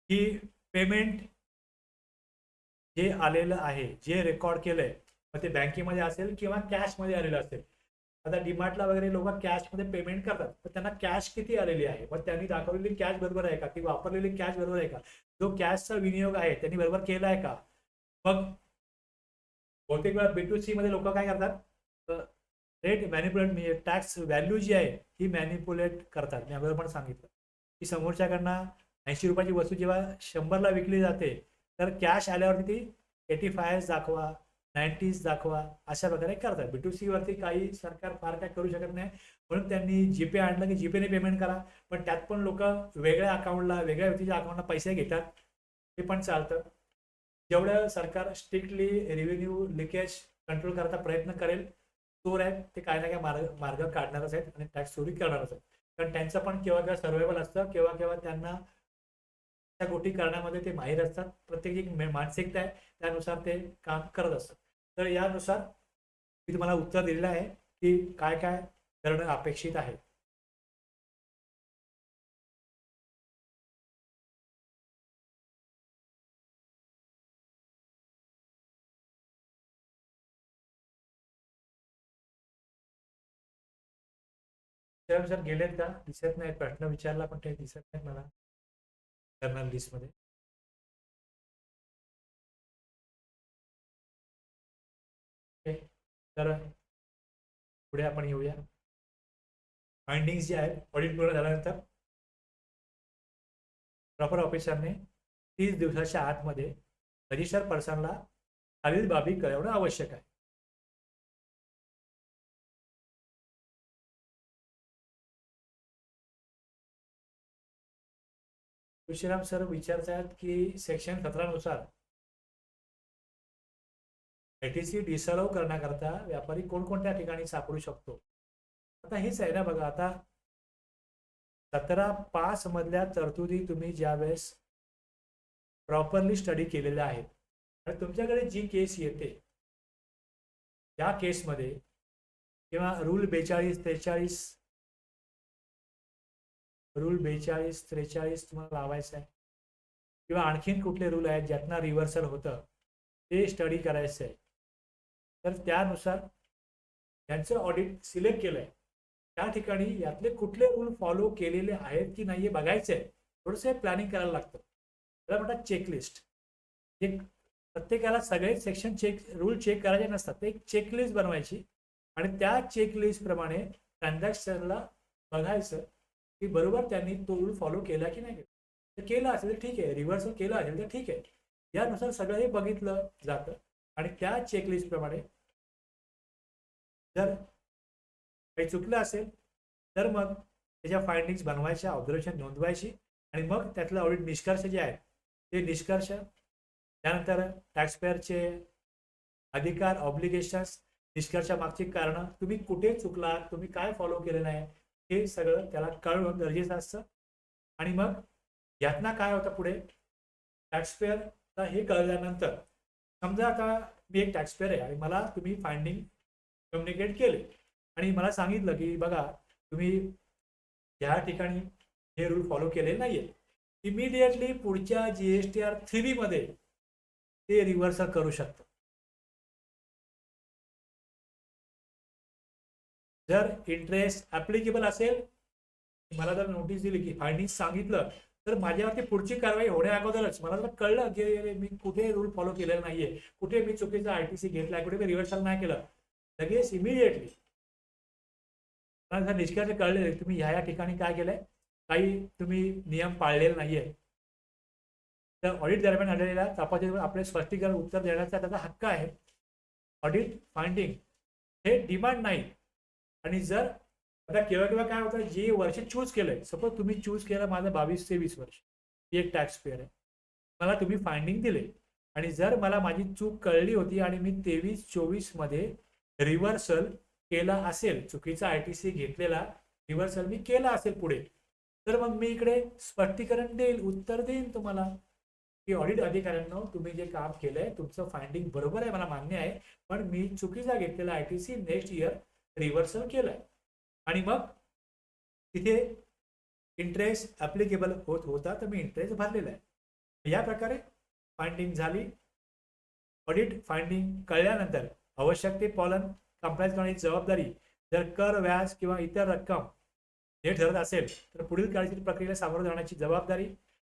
की पेमेंट जे आलेलं आहे, जे रेकॉर्ड केलंय, मग ते बँकेमध्ये असेल किंवा कॅशमध्ये आलेलं असेल. आता डीमार्टला वगैरे लोक कॅशमध्ये पेमेंट करतात, तर त्यांना कॅश किती आलेली आहे, मग त्यांनी दाखवलेली कॅश बरोबर आहे का, ती वापरलेली कॅश बरोबर आहे का, जो कॅशचा विनियोग आहे त्यांनी बरोबर केला आहे का. मग बहुतेक वेळा B2C मध्ये लोक काय करतात, रेट मॅनिपुलेट, म्हणजे टॅक्स व्हॅल्यू जी आहे ही मॅनिपुलेट करतात. मी अगोदर पण सांगितलं की समोरच्याकडनं 80 रुपयाची वस्तू जेव्हा 100ला विकली जाते तर कॅश आल्यावरती ती 85 दाखवा, 90 दाखवा, अशा प्रकारे करतात. B2C वरती काही सरकार फार काय करू शकत नाही, म्हणून त्यांनी जीपे आणलं की जीपेने पेमेंट करा. पण त्यात पण लोक वेगळ्या अकाउंटला, वेगळ्या व्यक्तीच्या अकाउंटला पैसे घेतात, ते पण चालतं. जेवढं सरकार स्ट्रिक्टली रेव्हेन्यू लिकेज कंट्रोल करता प्रयत्न करेल, चोर आहेत ते काय ना काय मार्ग काढणारच आहेत आणि टॅक्स चोरी करणारच आहेत. कारण त्यांचं पण केव्हा केव्हा सर्वायवल असतं, केव्हा केव्हा त्यांना त्या गोष्टी करण्यामध्ये ते माहीर असतात. प्रत्येक एक मानसिकता आहे, त्यानुसार ते काम करत असतात. तर यानुसार मी तुम्हाला उत्तर दिलेलं आहे की काय काय करणं अपेक्षित आहे. सर गेलेत का, दिसत नाही, प्रश्न विचारला पण ते दिसत नाही मला जर्नल लिस्ट मध्ये. तर पुढे आपण येऊया. फाइंडिंग्स जे आहेत ऑडिट पूर्ण झाल्यानंतर प्रॉपर ऑफिसरने 30 दिवसाच्या आतमध्ये रजिस्टर पर्सनला खालील बाबी कळवणं आवश्यक आहे. तुळशीराम सर विचारतात की सेक्शन 17 नुसार आयटीसी डिसअलाव करण्याकरता व्यापारी कोणकोणत्या ठिकाणी सापडू शकतो. आता हेच आहे ना बघा, आता 17(5) मधल्या तरतुदी तुम्ही ज्यावेळेस प्रॉपरली स्टडी केलेल्या आहेत आणि तुमच्याकडे जी केस येते या केसमध्ये किंवा रूल 42-43 तुम्हाला लावायचं आहे, किंवा आणखीन कुठले रूल आहेत ज्यातनं रिव्हर्सल होतं ते स्टडी करायचं आहे. तर त्यानुसार यांचं ऑडिट सिलेक्ट केलं आहे, त्या ठिकाणी यातले कुठले रूल फॉलो केलेले आहेत की नाही हे बघायचं आहे. थोडंसं प्लॅनिंग करायला लागतं. त्याला म्हणतात चेकलिस्ट. एक प्रत्येकाला सगळे सेक्शन रूल चेक करायचे नसतात, एक चेकलिस्ट बनवायची आणि त्या चेकलिस्ट प्रमाणे ट्रान्झॅक्शनला बघायचं की बरोबर त्यांनी तो रूल फॉलो केला की नाही केला. तर केला असेल तर ठीक आहे, रिव्हर्सल केलं असेल तर ठीक आहे. यानुसार सगळं हे बघितलं जातं आणि त्या चेकलिस्ट प्रमाणे जर काही चुकलं असेल तर मग त्याच्या फाइंडिंग्स बनवायच्या, ऑब्झर्वेशन नोंदवायची आणि मग त्यातलं ऑडिट निष्कर्ष जे आहेत ते निष्कर्ष, त्यानंतर टॅक्सपेअरचे अधिकार, ऑब्लिगेशन्स, निष्कर्षामागची कारणं, तुम्ही कुठे चुकलात, तुम्ही काय फॉलो केलं नाही, हे सगळं त्याला कळणं गरजेचं असतं. आणि मग यातना काय होतं पुढे, टॅक्सपेअरला हे कळल्यानंतर, समजा आता मी एक टॅक्सपेअर आहे आणि मला तुम्ही फाइंडिंग कम्युनिकेट केले आणि मला सांगितलं की बघा तुम्ही या ठिकाणी हे रूल फॉलो केले नाहीये, इमिडिएटली पुढच्या GSTR 3 मध्ये ते रिव्हर्सल करू शकतं. जर इंटरेस्ट ऍप्लिकेबल असेल, मला जर नोटीस दिली की फाइंडिंग सांगितलं, तर माझ्यावरती पुढची कारवाई होण्या अगोदरच मला जर कळलं की मी कुठे रूल फॉलो केलेला नाहीये, कुठे मी चुकीचा ITC घेतलाय, कुठे मी रिव्हर्सल नाही केलं, लगेच इमिडिएटली मला जर निष्कर्ष कळले तुम्ही ह्या ठिकाणी काय केलंय, काही तुम्ही नियम पाळलेले नाहीये, तर ऑडिट दरम्यान आढळलेल्या तपासणीवर आपले स्पष्टीकरण उत्तर देण्याचा त्याचा हक्क आहे. ऑडिट फाइंडिंग हे डिमांड नाही. आणि जर आता केव्हा काय होतं, जे वर्ष चूज केलंय, सपोज तुम्ही चूज केलं माझं 22 ते 20 वर्ष, ही एक टॅक्स पेअर आहे, मला तुम्ही फाइंडिंग दिले आणि जर मला माझी चूक कळली होती आणि मी 23-24 मध्ये रिव्हर्सल केला असेल, चुकीचा ITC घेतलेला रिव्हर्सल मी केला असेल पुढे, तर मग मी इकडे स्पष्टीकरण देईल, उत्तर देईन तुम्हाला की ऑडिट अधिकाऱ्यांनो तुम्ही जे काम केलंय तुमचं फाइंडिंग बरोबर आहे, मला मान्य आहे, पण मी चुकीचा घेतलेला ITC नेक्स्ट इयर रिव्हर्सल केलाय आणि मग तिथे इंटरेस्ट ऍप्लिकेबल होत होता तर मी इंटरेस्ट भरलेला आहे. या प्रकारे फाइंडिंग झाली. ऑडिट फाइंडिंग कळल्यानंतर आवश्यक ते पालन कंप्लायन्स करण्याची जबाबदारी, जर कर, व्याज किंवा इतर रक्कम हे ठरत असेल तर पुढील काळजी प्रक्रियेला सामोरं जाण्याची जबाबदारी,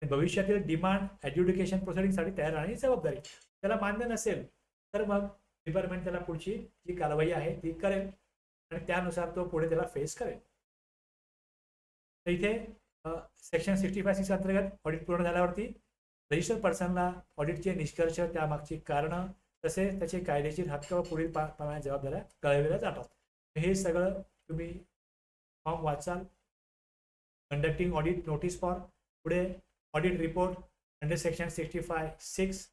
भविष्यातील डिमांड ॲड्ज्युडिकेशन प्रोसिडिंगसाठी तयार राहण्याची जबाबदारी. त्याला मान्य नसेल तर मग डिपार्टमेंट त्याला पुढची जी कारवाई आहे ती करेल आणि त्यानुसार तो पुढे त्याला फेस करेल. तर इथे सेक्शन 65(6) अंतर्गत ऑडिट पूर्ण झाल्यावरती रजिस्टर्ड पर्सनला ऑडिटचे निष्कर्ष, त्यामागची कारणं, तसेच त्याचे कायदेशीर हक्क व पुढील जबाबदाऱ्या कळविल्या जातात. हे सगळं तुम्ही फॉर्म वाचाल. कंडक्टिंग ऑडिट नोटीस फॉर, पुढे ऑडिट रिपोर्ट अंडर सेक्शन 65(6)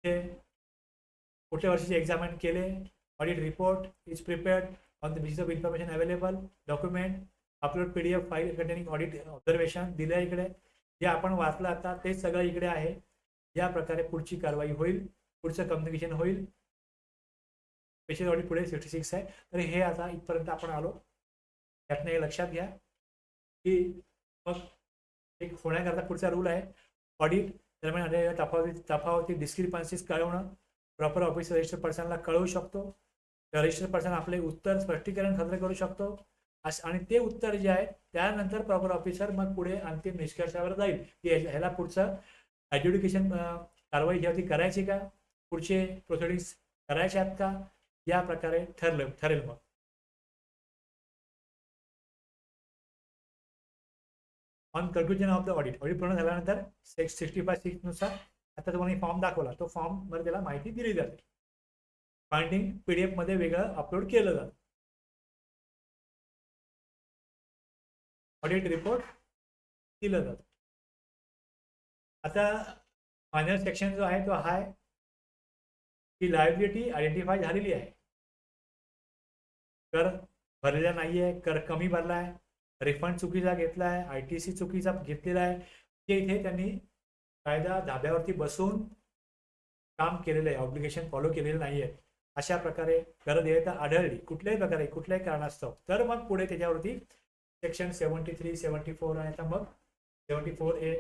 हे कुठल्या वर्षीचे एक्झामिन केले, audit report is prepared on the basis of information available, document upload PDF file containing audit observation दिले इकडे, जे आपण वाचलं आता ते सगळं इकडे आहे. या प्रकारे पुढची कारवाई होईल, पुढचं कम्युनिकेशन होईल. स्पेशल ऑडिट पुढे 66 आहे. तर हे आता इथपर्यंत आपण आलो. त्यातनं हे लक्षात घ्या की मग एक होण्याकरता पुढचा रूल आहे, ऑडिट दरम्यान आढळलेल्या तफावती डिस्क्रिपन्सीज कळवणं. प्रॉपर ऑफिस रजिस्टर पर्सनला कळवू शकतो. रजिस्टर पर्सन आपले उत्तर स्पष्टीकरण सादर करू शकतो आणि ते उत्तर जे आहे त्यानंतर प्रॉपर ऑफिसर मग पुढे अंतिम निष्कर्षावर जाईल की ह्याला पुढचं ॲड्ज्युडिकेशन कारवाई ह्यावरती करायची का, पुढचे प्रोसिडिंग्स करायचे आहेत का, या प्रकारे ठरेल. मग on conclusion of the audit पूर्ण झाल्यानंतर 65(6) नुसार आता तुम्हाला फॉर्म दाखवला, तो फॉर्म मध्ये त्याला माहिती दिली जाते. फाइंडिंग PDF मध्ये वेगळं अपलोड केलं जातं. ऑडिट रिपोर्ट दिलं जातं. आता फायनल सेक्शन जो आहे तो आहे की लायबिलिटी आयडेंटिफाय झालेली आहे, कर भरलेला नाही आहे, कर कमी भरला आहे, रिफंड चुकीचा घेतला आहे, ITC चुकीचा घेतलेला आहे, ते इथे त्यांनी कायदा धाब्यावरती बसून काम केलेलं आहे, ऑब्लिगेशन फॉलो केलेलं नाही आहे. अशा प्रकारे गैरदेयता आढळली कुठल्याही प्रकारे कुठल्याही कारणास्तव, तर मग पुढे त्याच्यावरती सेक्शन 73, 74 आणि आता मग 74A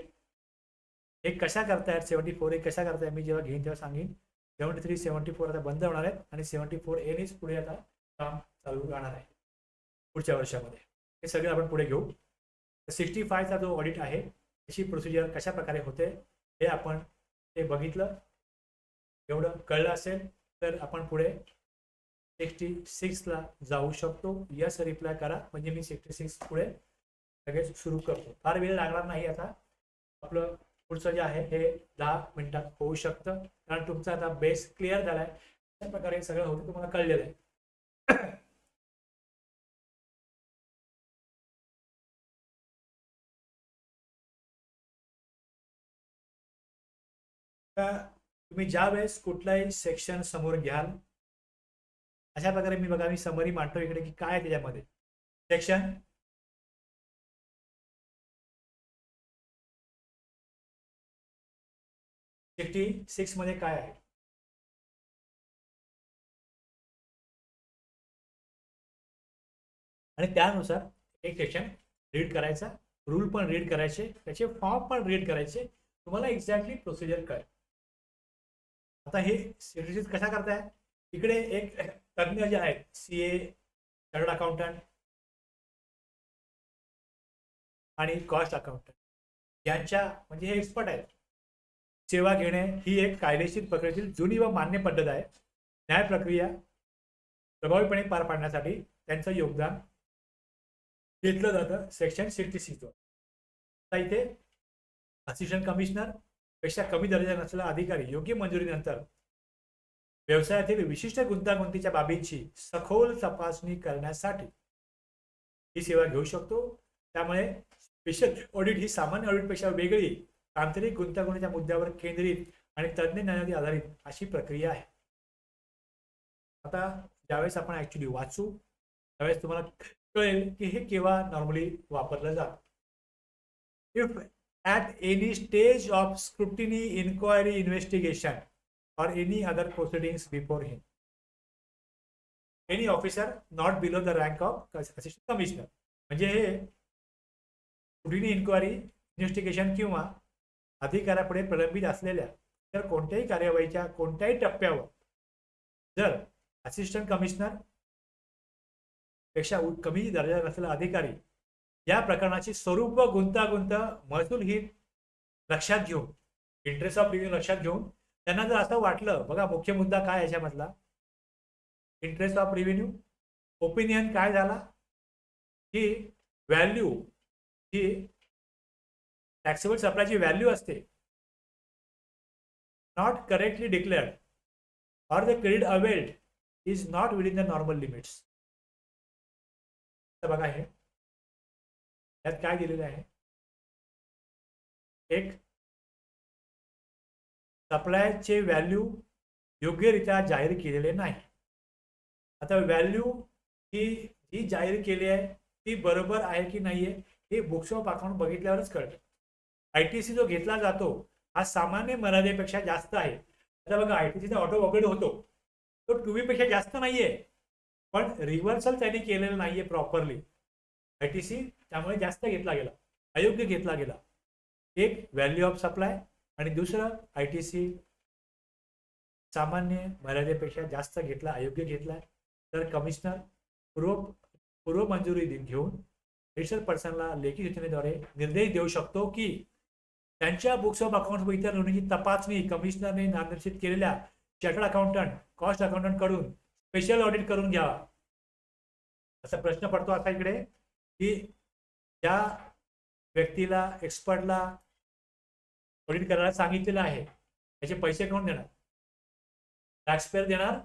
हे कशा करतायत, 74A कशा करतायत मी जेव्हा घेईन तेव्हा सांगेन. 73, 74 आता बंद होणार आहेत आणि 74A पुढे आता काम चालू राहणार आहे पुढच्या वर्षामध्ये. हे सगळं आपण पुढे घेऊ. 65चा जो ऑडिट आहे त्याची प्रोसिजर कशा प्रकारे होते हे आपण ते बघितलं, एवढं कळलं असेल तर आपण पुढे 66ला जाऊ शकतो. यस रिप्लाय करा म्हणजे मी 66 पुढे लगेच सुरू करतो. फार वेळ लागणार नाही. आता आपलं पुढचं जे आहे हे 10 मिनिटात होऊ शकतं, कारण तुमचा आता बेस क्लिअर झालाय. अशा प्रकारे सगळं होतं तुम्हाला कळलेलं आहे. तुम्ही ज्या वेळेस कुठलाही सेक्शन समोर घ्याल अशा प्रकारे मी बघा मी समरी मांडतो इकडे की काय त्याच्यामध्ये सेक्शन 66 मध्ये काय आहे आणि त्यानुसार एक सेक्शन रीड करायचा, रूल पण रीड करायचे, त्याचे फॉर्म पण रीड करायचे, तुम्हाला एक्झॅक्टली प्रोसिजर कळेल. आता हे सिरीज कशा करताय, इकडे एक तज्ञ जे आहेत CA, चार्टर्ड अकाउंटंट आणि कॉस्ट अकाउंटंट यांच्या म्हणजे हे एक्सपर्ट आहेत. सेवा घेणे ही एक कायदेशीर प्रक्रियेतील जुनी व मान्य पद्धत आहे. न्याय प्रक्रिया प्रभावीपणे पार पाडण्यासाठी त्यांचं योगदान घेतलं जातं सेक्शन 66 वर. आता इथे असिस्टंट कमिशनर पेक्षा कमी दर्जा नसलेला अधिकारी योग्य मंजुरीनंतर व्यवसायातील विशिष्ट गुंतागुंतीच्या बाबींची सखोल तपासणी करण्यासाठी ही सेवा घेऊ शकतो. त्यामुळे स्पेशल ऑडिट ही सामान्य ऑडिटपेक्षा वेगळी, तांत्रिक गुंतागुंतीच्या मुद्द्यावर केंद्रित आणि तज्ञ ज्ञानावर आधारित अशी प्रक्रिया आहे. आता ज्यावेळेस आपण ऍक्च्युली वाचू त्यावेळेस तुम्हाला कळेल की हे केव्हा नॉर्मली वापरलं जातं. If at any stage of scrutiny, inquiry, investigation or any other proceedings before him, any officer not below the rank of assistant commissioner, म्हणजे हे स्क्रुटिनी, इन्क्वायरी, इन्व्हेस्टिगेशन किंवा अधिकाऱ्यापुढे प्रलंबित असलेल्या तर कोणत्याही कार्यवाहीच्या कोणत्याही टप्प्यावर जर असिस्टंट कमिशनर पेक्षा कमी दर्जा असलेला अधिकारी या प्रकरणाची स्वरूप व गुंतागुंत महसूल ही लक्षात घेऊन, इंटरेस्ट ऑफ रिव्ह्यू लक्षात घेऊन त्यांना जर असं वाटलं, बघा मुख्य मुद्दा काय याच्यामधला, इंटरेस्ट ऑफ रिव्हेन्यू ओपिनियन काय झाला की व्हॅल्यू ही टॅक्सेबल सप्लायची व्हॅल्यू असते not correctly declared or the credit availed is not within the normal limits. बघा हे यात काय दिलेलं आहे, एक सप्लायचे व्हॅल्यू योग्यरित्या जाहीर केलेले नाही. आता व्हॅल्यू ही जी जाहीर केली आहे ती बरोबर आहे की नाहीये हे बुक्स ऑफ अकाउंट बघितल्यावरच कळतं. ITC जो घेतला जातो हा सामान्य मर्यादेपेक्षा जास्त आहे. आता बघा ITCचा ऑटो अपडेट होतो तो 2B पेक्षा जास्त नाहीये, पण रिव्हर्सल त्यांनी केलेलं नाहीये प्रॉपरली. ITC त्यामुळे जास्त घेतला गेला, अयोग्य घेतला गेला. एक व्हॅल्यू ऑफ सप्लाय आणि दुसरं ITC सामान्य मर्यादेपेक्षा जास्त घेतला, अयोग्य घेतलाय. तर कमिशनर पूर्व मंजुरी घेऊन रजिस्टर पर्सनला लेखी सूचनेद्वारे निर्देश देऊ शकतो की त्यांच्या बुक्स ऑफ अकाउंट व इतर नोंदीची तपासणी कमिशनरने नामनिर्देशित केलेल्या चार्टर्ड अकाउंटंट, कॉस्ट अकाउंटंट कडून स्पेशल ऑडिट करून घ्यावा. असा प्रश्न पडतो आता इकडे की ज्या व्यक्तीला एक्सपर्टला ऑडिट करायला सांगितलेलं आहे त्याचे पैसे कोण देणार, टॅक्सपेअर देणार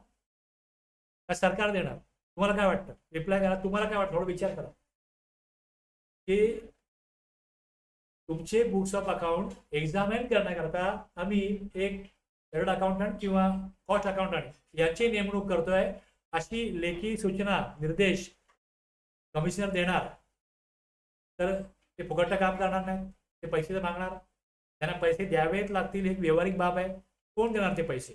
का सरकार देणार? तुम्हाला काय वाटतं, रिप्लाय करा. तुम्हाला काय वाटतं, थोडं विचार करा की तुमचे बुक्स ऑफ अकाउंट एक्झामिन करण्याकरता आम्ही एक चार्टर्ड अकाउंटंट किंवा कॉस्ट अकाउंटंट याची नेमणूक करतोय, अशी लेखी सूचना निर्देश कमिशनर देणार, तर ते फुकट काम करणार नाही, ते पैसे तर मागणार, त्यांना पैसे द्यावेच लागतील. एक व्यावहारिक बाब आहे, कोण देणार ते पैसे?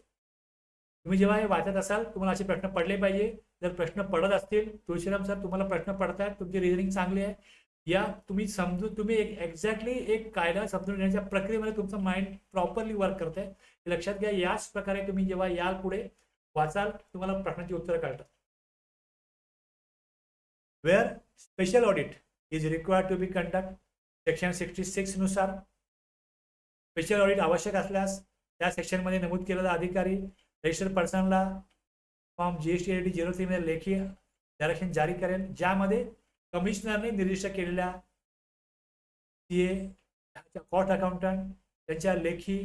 तुम्ही जेव्हा हे वाचत असाल तुम्हाला असे प्रश्न पडले पाहिजे. जर प्रश्न पडत असतील, तुळशीराम सर तुम्हाला प्रश्न पडतात, तुमची रिझनिंग चांगली आहे, या तुम्ही समजून तुम्ही एक्झॅक्टली एक कायदा समजून घेण्याच्या प्रक्रियेमध्ये तुमचं माइंड प्रॉपरली वर्क करत आहे हे लक्षात घ्या. याच प्रकारे तुम्ही जेव्हा याल पुढे वाचाल तुम्हाला प्रश्नाची उत्तरं कळतात. Where special audit is required to be conduct section 66 नुसार स्पेशल ऑडिट आवश्यक असल्यास त्या सेक्शनमध्ये नमूद केलेला अधिकारी रजिस्टर्ड पर्सनला फॉर्म GST 03 मध्ये लेखी डायरेक्शन जारी करेल, ज्यामध्ये कमिशनरने निर्दिष्ट केलेल्या CA कॉस्ट अकाउंटंट त्यांच्या लेखी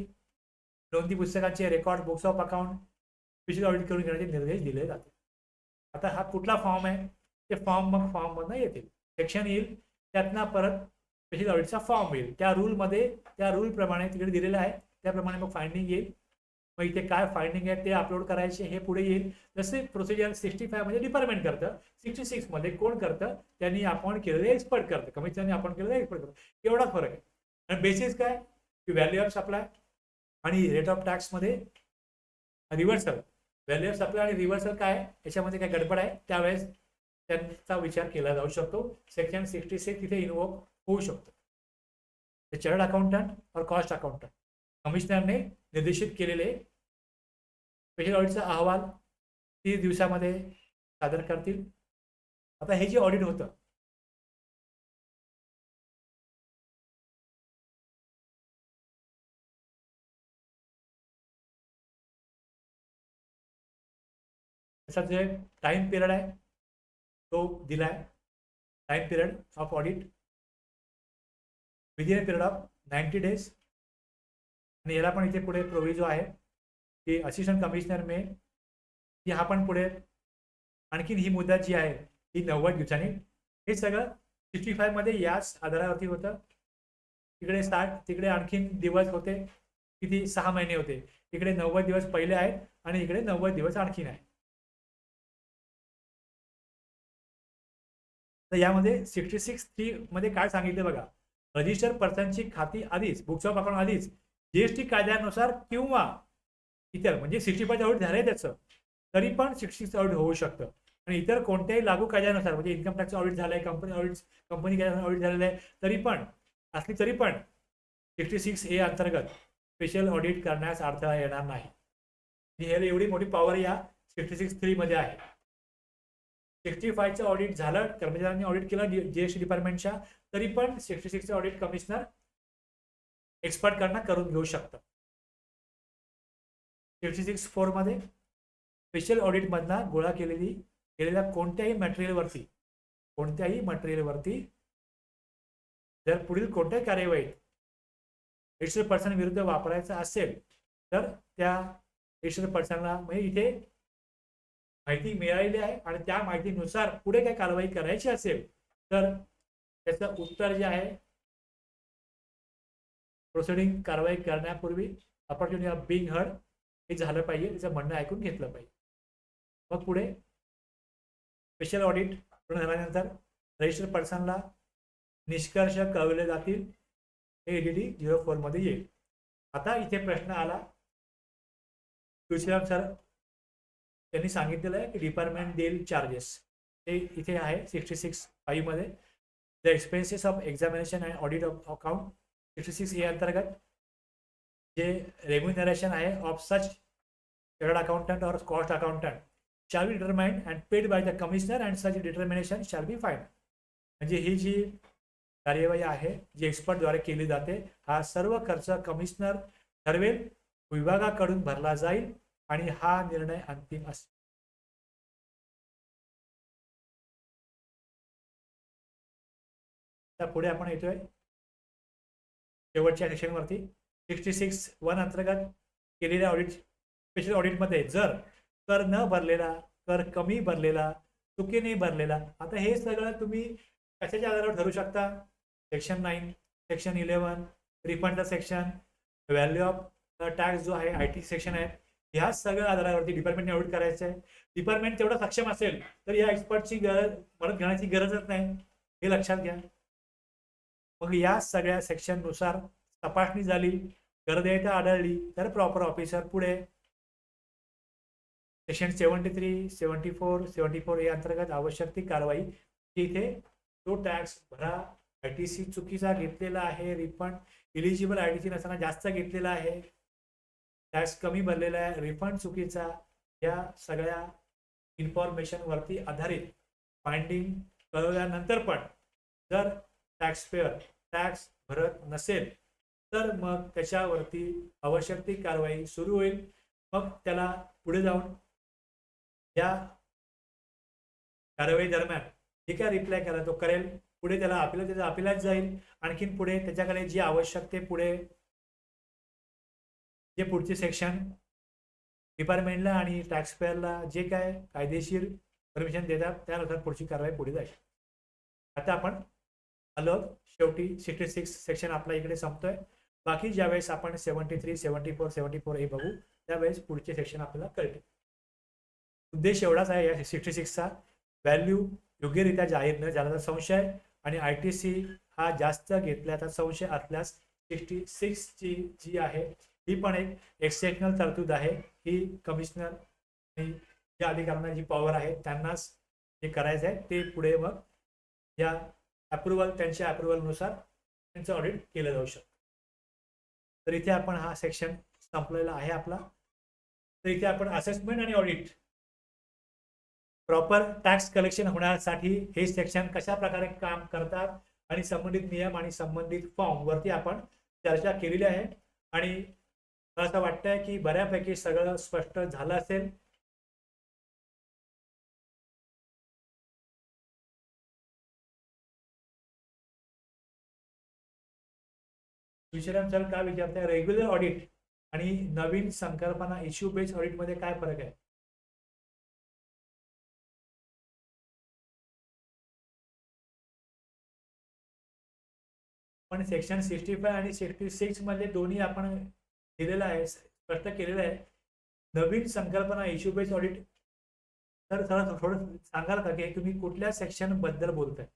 नोंदी पुस्तकांचे record books of account special audit करून घेण्याचे निर्देश दिले जाते. आता हा कुठला फॉर्म आहे ते फॉर्म मग फॉर्ममधनं येतील, सेक्शन येईल त्यातनं परत स्पेशल ऑडिटचा फॉर्म येईल, त्या रूलमध्ये त्या रूलप्रमाणे तिकडे दिलेलं आहे त्याप्रमाणे मग फाइंडिंग येईल. मग इथे काय फाइंडिंग आहे ते अपलोड करायचे हे पुढे येईल. जसे प्रोसिजर 65 मध्ये डिपार्टमेंट करतं, 66 मध्ये कोण करतं, त्यांनी अपॉइंट केलेले एक्सपर्ट करतं, कमिशनरने अपॉइंट केलेले एक्सपर्ट करतं, एवढा फरक आहे. आणि बेसिस काय की व्हॅल्यू ऑफ सप्लाय आणि रेट ऑफ टॅक्स मध्ये रिव्हर्सल, व्हॅल्यू ऑफ सप्लाय आणि रिव्हर्सल काय याच्यामध्ये काय गडबड आहे त्यावेळेस त्यांचा विचार केला जाऊ शकतो. सेक्शन 66 तिथे इन्व्होक होऊ शकतो. चार्टर्ड अकाउंटंट और कॉस्ट अकाउंटंट कमिशनरने निर्देशित केलेले स्पेशल ऑडिटचा अहवाल 30 दिवसामध्ये सादर करतील. आता हे जे ऑडिट होतं त्याचा जे टाइम पिरियड आहे तो दिलाय, time period of audit within period of 90 days. आणि याला पण इथे पुढे प्रोव्हिजो आहे की असिस्टंट कमिशनर में हा पण पुढे आणखीन ही मुदत जी आहे ही 90 दिवसांनी. हे सगळं 65 मध्ये याच आधारावरती होतं. तिकडे 60, तिकडे आणखीन दिवस होते किती 6 महिने होते, इकडे 90 दिवस पहिले आहेत आणि इकडे 90 दिवस आणखीन आहे. तर यामध्ये 66(3) मध्ये काय सांगितलं बघा, रजिस्टर पर्सनची खाती आधीच बुक्स ऑफ अकाउंट आधीच GST कायद्यानुसार किंवा इतर म्हणजे 65 ऑडिट झालंय त्याचं तरी पण 66 ऑडिट होऊ शकतं. आणि इतर कोणत्याही लागू कायद्यानुसार म्हणजे इन्कम टॅक्स ऑडिट झालंय, कंपनी कायद्यानुसार ऑडिट झालेलं आहे तरी पण 66A अंतर्गत स्पेशल ऑडिट करण्यास अडथळा येणार नाही. एवढी मोठी पॉवर या 66(3) मध्ये आहे. 65चं ऑडिट झालं, कर्मचाऱ्यांनी ऑडिट केलं GST डिपार्टमेंटच्या, तरी पण 66चं ऑडिट कमिशनर एक्सपर्ट कडनं करून घेऊ शकतं. 66(4) मध्ये स्पेशल ऑडिट मधला गोळा केलेल्या कोणत्याही मटेरियलवरती जर पुढील कोणत्याही कार्यवाहीत रजिस्टर्ड पर्सन विरुद्ध वापरायचा असेल तर त्या रजिस्टर्ड पर्सनला म्हणजे इथे माहिती मिळालेली आहे आणि त्या माहितीनुसार पुढे काय कारवाई करायची असेल तर त्याचं उत्तर जे आहे प्रोसिडिंग कारवाई करण्यापूर्वी ऑपॉर्च्युनिटी ऑफ बिंग हर्ड हे झालं पाहिजे, त्याचं म्हणणं ऐकून घेतलं पाहिजे. मग पुढे स्पेशल ऑडिट पूर्ण झाल्यानंतर रजिस्टर्ड पर्सनला निष्कर्ष कळवले जातील, हे ADD 04 मध्ये येईल. आता इथे प्रश्न आला, तुळशीराम सर त्यांनी सांगितलेलं आहे की डिपार्टमेंट देईल चार्जेस, ते इथे आहे 66(5) मध्ये. The expenses of examination and audit of account 66A अंतर्गत जे रेम्युनरेशन आहे ऑफ सच चार्टर्ड अकाउंटंट और cost accountant shall be determined and paid by the commissioner and such determination shall be fine. म्हणजे ही जी कार्यवाही आहे जी एक्सपर्टद्वारे केली जाते, हा सर्व खर्च कमिशनर ठरवेल, विभागाकडून भरला जाईल आणि हा निर्णय अंतिम असेल. पुढे आपण येतोय शेवटच्या सेक्शनवरती. 66(1) अंतर्गत केलेल्या ऑडिट स्पेशल ऑडिटमध्ये जर कर न भरलेला, कर कमी भरलेला, चुकीने भरलेला, आता हे सगळं तुम्ही कशाच्या आधारावर ठरवू शकता? सेक्शन 9, सेक्शन 11, रिफंडचा सेक्शन, व्हॅल्यू ऑफ टॅक्स जो आहे IT सेक्शन आहे, ह्या सगळ्या आधारावरती डिपार्टमेंटने ऑडिट करायचं आहे. डिपार्टमेंट तेवढं सक्षम असेल तर या एक्सपर्टची मदत घेण्याची गरजच नाही, हे लक्षात घ्या. मग या सगळ्या सेक्शननुसार तपासणी झाली, गर्देयता आढळली तर प्रॉपर ऑफिसर पुढे सेक्शन 73, 74, 74 या अंतर्गत आवश्यक ती कारवाई की इथे तो टॅक्स भरा, ITC चुकीचा घेतलेला आहे, रिफंड इलिजिबल ITC नसताना जास्त घेतलेला आहे, टॅक्स कमी भरलेला आहे, रिफंड चुकीचा, या सगळ्या इन्फॉर्मेशन वरती आधारित फाइंडिंग कळवल्यानंतर पण जर टॅक्सपेअर टॅक्स भरत नसेल तर मग त्याच्यावरती आवश्यक ती कारवाई सुरू होईल. मग त्याला पुढे जाऊन या कारवाई दरम्यान जे काय रिप्लाय करा तो करेल, पुढे त्याला त्याचा अपिलाच जाईल, आणखीन पुढे त्याच्याकडे जे आवश्यक ते पुढे जे पुढचे सेक्शन डिपार्टमेंटला आणि टॅक्सपेअरला जे काय कायदेशीर परमिशन देतात त्यानुसार पुढची कारवाई पुढे जाईल. आता आपण आलो शेवटी 66 सेक्शन आपला इकडे संपतोय. बाकी ज्यावेळेस आपण 73, 74, 74 हे बघू त्यावेळेस पुढचे सेक्शन आपल्याला कळते. उद्देश एवढाच आहे या 66चा, व्हॅल्यू योग्यरित्या जाहीर न झाल्याचा संशय आणि ITC हा जास्त घेतल्याचा संशय असल्यास 66 ची जी आहे ही पण एक एक्सेप्शनल तरतूद आहे. ही कमिशनर आणि ज्या अधिकाऱ्यांना जी पॉवर आहे त्यांनाच जे करायचं आहे ते पुढे मग या अप्रुव्हल त्यांच्या अप्रुव्हलनुसार त्यांचं ऑडिट केलं जाऊ शकतं. तर इथे आपण हा सेक्शन संपलेला आहे आपला. तर इथे आपण असेसमेंट आणि ऑडिट प्रॉपर टॅक्स कलेक्शन होण्यासाठी हे सेक्शन कशा प्रकारे काम करतात आणि संबंधित नियम आणि संबंधित फॉर्म वरती आपण चर्चा केलेली आहे. आणि मला असं वाटतंय की बऱ्यापैकी सगळं स्पष्ट झालं असेल. विचाराम सर काय विचारताय, रेग्युलर ऑडिट आणि नवीन संकल्पना इश्यू बेस्ड ऑडिट मध्ये काय फरक आहे? पण सेक्शन 65 आणि 66 मध्ये दोन्ही आपण दिलेलं आहे, स्पष्ट केलेलं आहे. नवीन संकल्पना इश्यू बेस्ड ऑडिट तर थोडं सांगाल का की तुम्ही कुठल्या सेक्शन बद्दल बोलताय?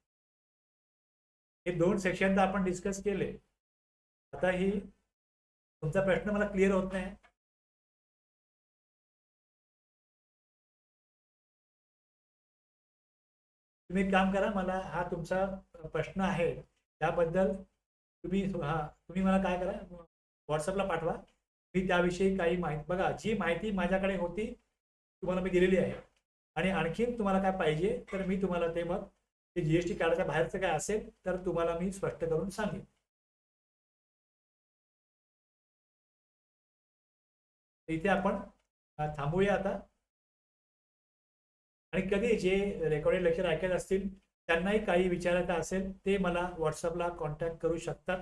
हे दोन सेक्शन तर आपण डिस्कस केले. आता ही तुमचा प्रश्न मला क्लिअर होत नाही. तुम्ही एक काम करा, मला हा तुमचा प्रश्न आहे त्याबद्दल तुम्ही मला काय करा, व्हॉट्सअपला पाठवा. मी त्याविषयी काही माहिती बघा, जी माहिती माझ्याकडे होती तुम्हाला मी दिलेली आहे. आणि आणखीन तुम्हाला काय पाहिजे तर मी तुम्हाला ते मग ते GST कार्डाच्या बाहेरचं काय असेल तर तुम्हाला मी स्पष्ट करून सांगेन. इथे आपण थांबूया आता. आणि कधी जे रेकॉर्डेड लेक्चर ऐकत असतील त्यांनाही काही विचारायचं असेल ते मला व्हॉट्सअपला कॉन्टॅक्ट करू शकतात.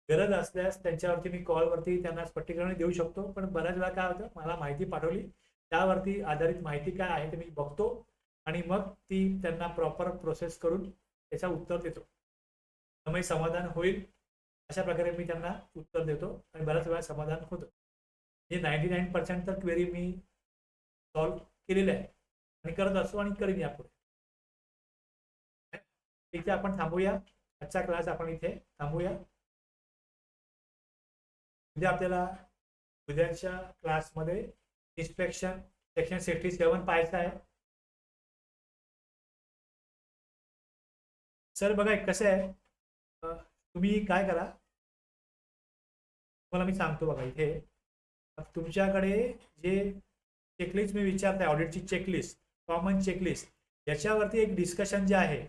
गरज असल्यास त्यांच्यावरती मी कॉलवरती त्यांना स्पष्टीकरण देऊ शकतो. पण बऱ्याच वेळा काय होतं, मला माहिती पाठवली त्यावरती आधारित माहिती काय आहे ते मी बघतो आणि मग ती त्यांना प्रॉपर प्रोसेस करून त्याचं उत्तर देतो. त्यामुळे समाधान होईल अशा प्रकारे मी त्यांना उत्तर देतो आणि बऱ्याच वेळा समाधान होतं. हे 99% तर क्वेरी मी सॉल्व केलेलं आहे आणि करत असतो आणि करीन यापुढे. इथे आपण थांबूया. आजचा क्लास आपण इथे थांबूया. उद्या आपल्याला उद्याच्या क्लासमध्ये इन्स्पेक्शन सेक्शन 67 पाहायचं आहे. सर बघा कसं आहे, तुम्ही काय करा, तुम्हाला मी सांगतो बघा. इथे तुमच्याकडे जे चेकलिस्ट मी विचारताय, ऑडिटची चेकलिस्ट, कॉमन चेकलिस्ट, याच्यावरती एक डिस्कशन जे आहे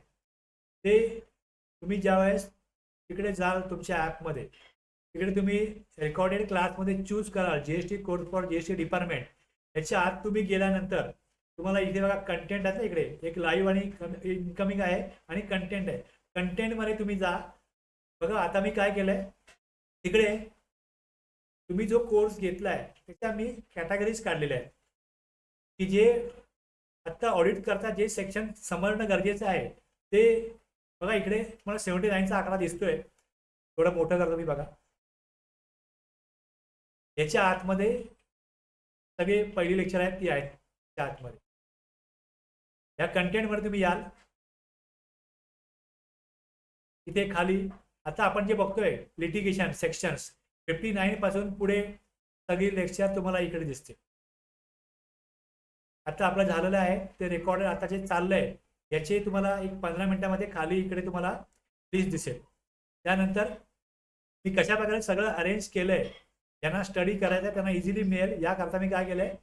ते तुम्ही ज्यावेळेस तिकडे जाल तुमच्या ॲपमध्ये, तिकडे तुम्ही रेकॉर्डेड क्लासमध्ये चूज कराल GST code for GST department. याच्या आत तुम्ही गेल्यानंतर तुम्हाला इथे बघा कंटेंट आहे, इकडे एक लाईव्ह आणि इनकमिंग आहे आणि कंटेंट आहे. कंटेंटमध्ये तुम्ही जा. बघा आता मी काय केलंय, तिकडे तुम्ही जो कोर्स घेतलाय त्याच्या मी कॅटेगरीज काढलेल्या आहेत की जे आता ऑडिट करता जे सेक्शन समजणं गरजेचं आहे ते. बघा इकडे मला 79चा आकडा दिसतोय, थोडं मोठं करतो मी. बघा याच्या आतमध्ये सगळे पहिली लेक्चर आहेत ती आहेत त्या आतमध्ये. या कंटेंटमध्ये तुम्ही याल, इथे खाली आता आपण जे बघतोय लिटिगेशन सेक्शन्स 59 पासून पुढे सगळी लेक्चर तुम्हाला इकडे दिसते. आता आपलं झालेलं आहे ते रेकॉर्ड आता जे चाललंय याचे तुम्हाला एक 15 मिनिटामध्ये खाली इकडे तुम्हाला लिस्ट दिसेल. त्यानंतर मी कशा प्रकारे सगळं अरेंज केलंय, ज्यांना स्टडी करायचं त्यांना इझिली मिळेल याकरता मी काय केलंय,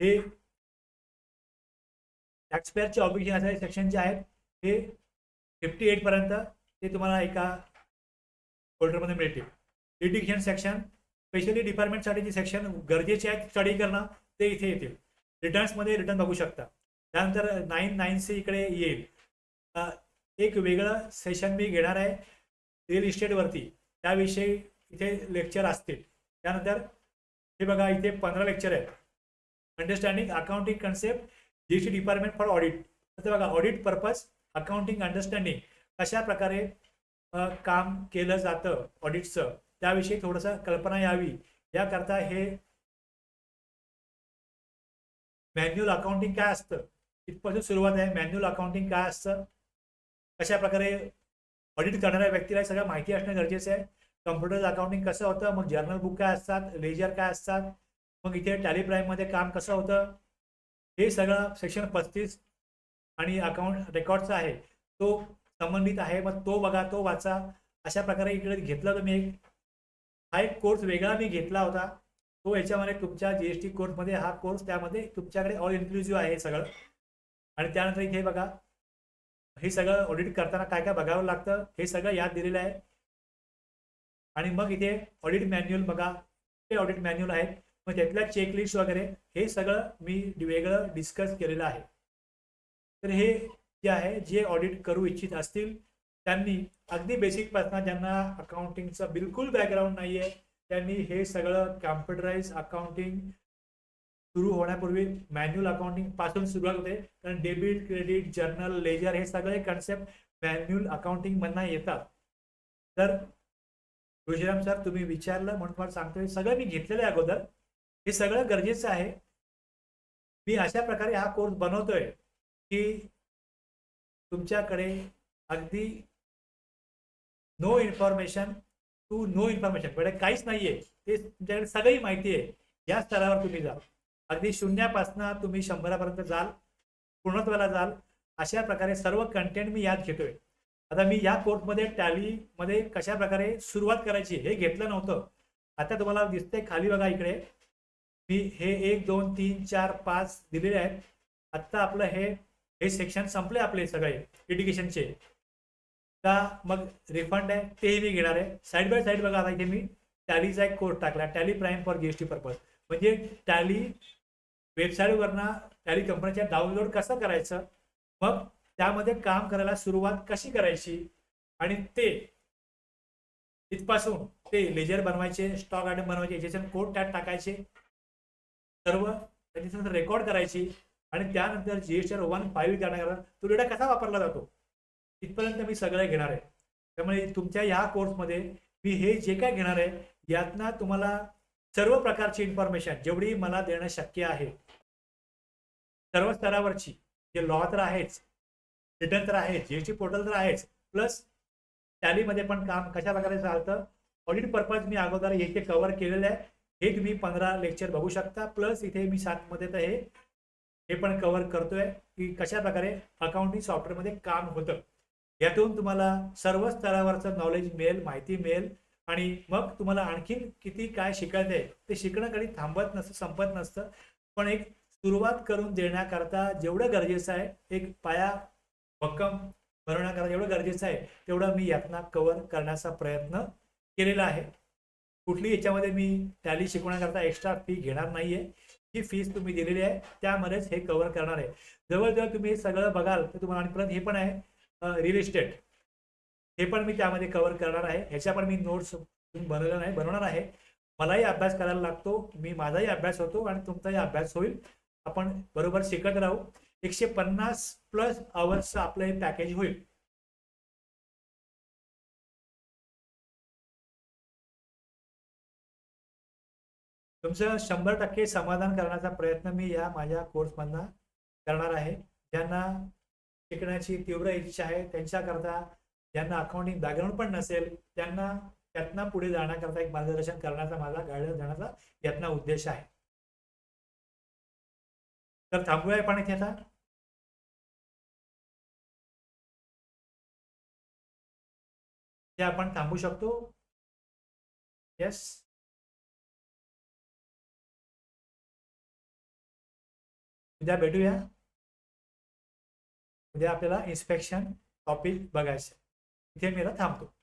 हे टॅक्सपेअरचे ऑब्लिगेशन असणारे सेक्शन जे आहेत हे 58 पर्यंत ते तुम्हाला एका फोल्डरमध्ये मिळतील. लिटिगेशन सेक्शन, स्पेशली डिपार्टमेंटसाठी जे सेक्शन गरजेचे आहेत स्टडी करणं ते इथे येतील. रिटर्न्समध्ये रिटर्न बघू शकता. त्यानंतर 9(9)C इकडे येईल. एक वेगळं सेशन मी घेणार आहे रिअल इस्टेटवरती, त्याविषयी इथे लेक्चर असतील. त्यानंतर हे बघा इथे 15 लेक्चर आहेत. Understanding accounting concept GST department for audit. तर बघा ऑडिट पर्पज, अकाउंटिंग अंडरस्टँडिंग, कशा प्रकारे काम केलं जातं ऑडिटचं त्याविषयी थोडंसं कल्पना यावी याकरता हे मॅन्युअल अकाउंटिंग काय असतं इथपासून सुरुवात आहे. मॅन्युअल अकाउंटिंग काय असतं, कशा प्रकारे ऑडिट करणाऱ्या व्यक्तीला सगळं माहिती असणं गरजेचं आहे. कम्प्युटर अकाउंटिंग कसं होतं, मग जर्नल बुक काय असतात, लेजर काय असतात, मग इथे टॅली प्राईममध्ये काम कसं होतं, हे सगळं सेक्शन 35 आणि अकाउंट रेकॉर्डचा आहे तो संबंधित आहे. मग तो बघा, तो वाचा. अशा प्रकारे इकडे घेतला तुम्ही हा एक कोर्स वेगळा मी घेतला होता तो याच्यामध्ये तुमच्या जीएसटी कोर्समध्ये हा कोर्स त्यामध्ये तुमच्याकडे ऑल इन्क्लुसिव्ह आहे हे सगळं. आणि त्यानंतर इथे बघा हे सगळं ऑडिट करताना काय काय बघावं लागतं हे सगळं याद दिलेलं आहे. आणि मग इथे ऑडिट मॅन्युअल बघा, ते ऑडिट मॅन्युअल आहे. मग त्यातल्या चेकलिस्ट वगैरे हे सगळं मी वेगळं डिस्कस केलेलं आहे. तर हे जे आहे जे ऑडिट करू इच्छित असतील त्यांनी अगदी बेसिकपासून, ज्यांना अकाउंटिंगचं बिलकुल बॅकग्राऊंड नाही आहे त्यांनी हे सगळं कॉम्प्युटराइज अकाउंटिंग सुरू होण्यापूर्वी मॅन्युअल अकाउंटिंग पासून सुरुवात होते. कारण डेबिट, क्रेडिट, जर्नल, लेजर हे सगळे कन्सेप्ट मॅन्युअल अकाउंटिंग मधनं येतात. तर तुळशीराम सर तुम्ही विचारलं म्हणून मला सांगतोय, सगळं मी घेतलेलं आहे अगोदर, हे सगळं गरजेचं आहे. मी अशा प्रकारे हा कोर्स बनवतोय की तुमच्याकडे अगदी no information to no information, म्हणजे काहीच नाहीये ते तुमच्याकडे सगळी माहिती आहे या स्तरावर तुम्ही जा. अगदी शून्यापासून तुम्ही 100 पर्यंत जाल, पूर्णत्वाला जाल. अशा प्रकारे सर्व कंटेंट मी याद घेतोय. आता मी या कोर्समध्ये टॅलीमध्ये कशा प्रकारे सुरुवात करायची हे घेतलं नव्हतं. आता तुम्हाला दिसतंय खाली बघा इकडे मी हे 1 2 3 4 5 दिलेले आहेत. आत्ता आपलं हे सेक्शन संपले आपले सगळे लिटिगेशनचे. का मग रिफंड आहे तेही मी घेणार आहे. साईड बाय साईड बघा, आता इथे मी टॅलीचा एक कोर्स टाकला, tally prime for GST purpose. म्हणजे टॅली वेबसाईटवरनं टॅली कंपनीच्या डाउनलोड कसं करायचं, मग त्यामध्ये काम करायला सुरुवात कशी करायची, आणि ते इथपासून ते लेजर बनवायचे, स्टॉक आयटम बनवायचे, याचे कोड त्यात टाकायचे, सर्व त्याच्यानंतर रेकॉर्ड करायची, आणि त्यानंतर जीएसटीवर 1 फाईल करण्याकरता तो डेटा कसा वापरला जातो इथपर्यंत मी सगळं घेणार आहे. त्यामुळे तुमच्या ह्या कोर्समध्ये मी हे जे काय घेणार आहे यातनं तुम्हाला सर्व प्रकारची इन्फॉर्मेशन जेवढी मला देणं शक्य आहे, सर्व स्तरावरची, जे लॉ तर आहेच, रिटर्न तर आहेच, जीएसटी पोर्टल तर आहेच, प्लस टॅलीमध्ये पण काम कशा प्रकारे चालतं, ऑडिट पर्पज मी अगोदर हे कव्हर केलेलं आहे. हे तुम्ही 15 लेक्चर बघू शकता. प्लस इथे मी 7 मध्ये तर हे पण कव्हर करतोय की कशा प्रकारे अकाउंटिंग सॉफ्टवेअरमध्ये काम होतं. यातून तुम्हाला सर्व स्तरावरचं नॉलेज मिळेल, माहिती मिळेल, आणि मग तुम्हाला आणखीन किती काय शिकायचं आहे ते शिकणं कधी थांबत नसतं, संपत नसतं. पण एक सुरुवात करून देण्याकरता जेवढं गरजेचं आहे, एक पाया भक्कम बनवण्याकरता जेवढं गरजेचं आहे तेवढं मी यातना कव्हर करण्याचा प्रयत्न केलेला आहे. कुठली याच्यामध्ये मी टॅली शिकवण्याकरता एक्स्ट्रा फी घेणार नाहीये. ही फीस तुम्ही दिलेली आहे त्यामध्येच हे कव्हर करणार आहे. जवळजवळ तुम्ही हे सगळं बघाल तर तुम्हाला, आणि परत हे पण आहे रिअल इस्टेट, हे पण मी त्यामध्ये कव्हर करणार आहे. ह्याच्या पण मी नोट्स बनवणार आहे. मलाही अभ्यास करायला लागतो, मी माझाही अभ्यास होतो आणि तुमचाही अभ्यास होईल. आपण बरोबर शिकत राहू. 150+ आवर्सचं आपलं हे पॅकेज होईल. तुमचं 100% समाधान करण्याचा प्रयत्न मी या माझ्या कोर्समधनं करणार आहे. ज्यांना शिकण्याची तीव्र इच्छा आहे त्यांच्याकरता, ज्यांना अकाउंटिंग बॅकग्राऊंड पण नसेल त्यांना त्यातनं पुढे जाण्याकरता एक मार्गदर्शन करण्याचा, माझा गाईडन्स देण्याचा यातनं उद्देश आहे. तर थांबूया आपण इथे आता. इथे आपण थांबू शकतो. येस. उद्या भेटूया. उद्या आपल्याला इन्स्पेक्शन टॉपिक बघायचं. इथे मी आता थांबतो.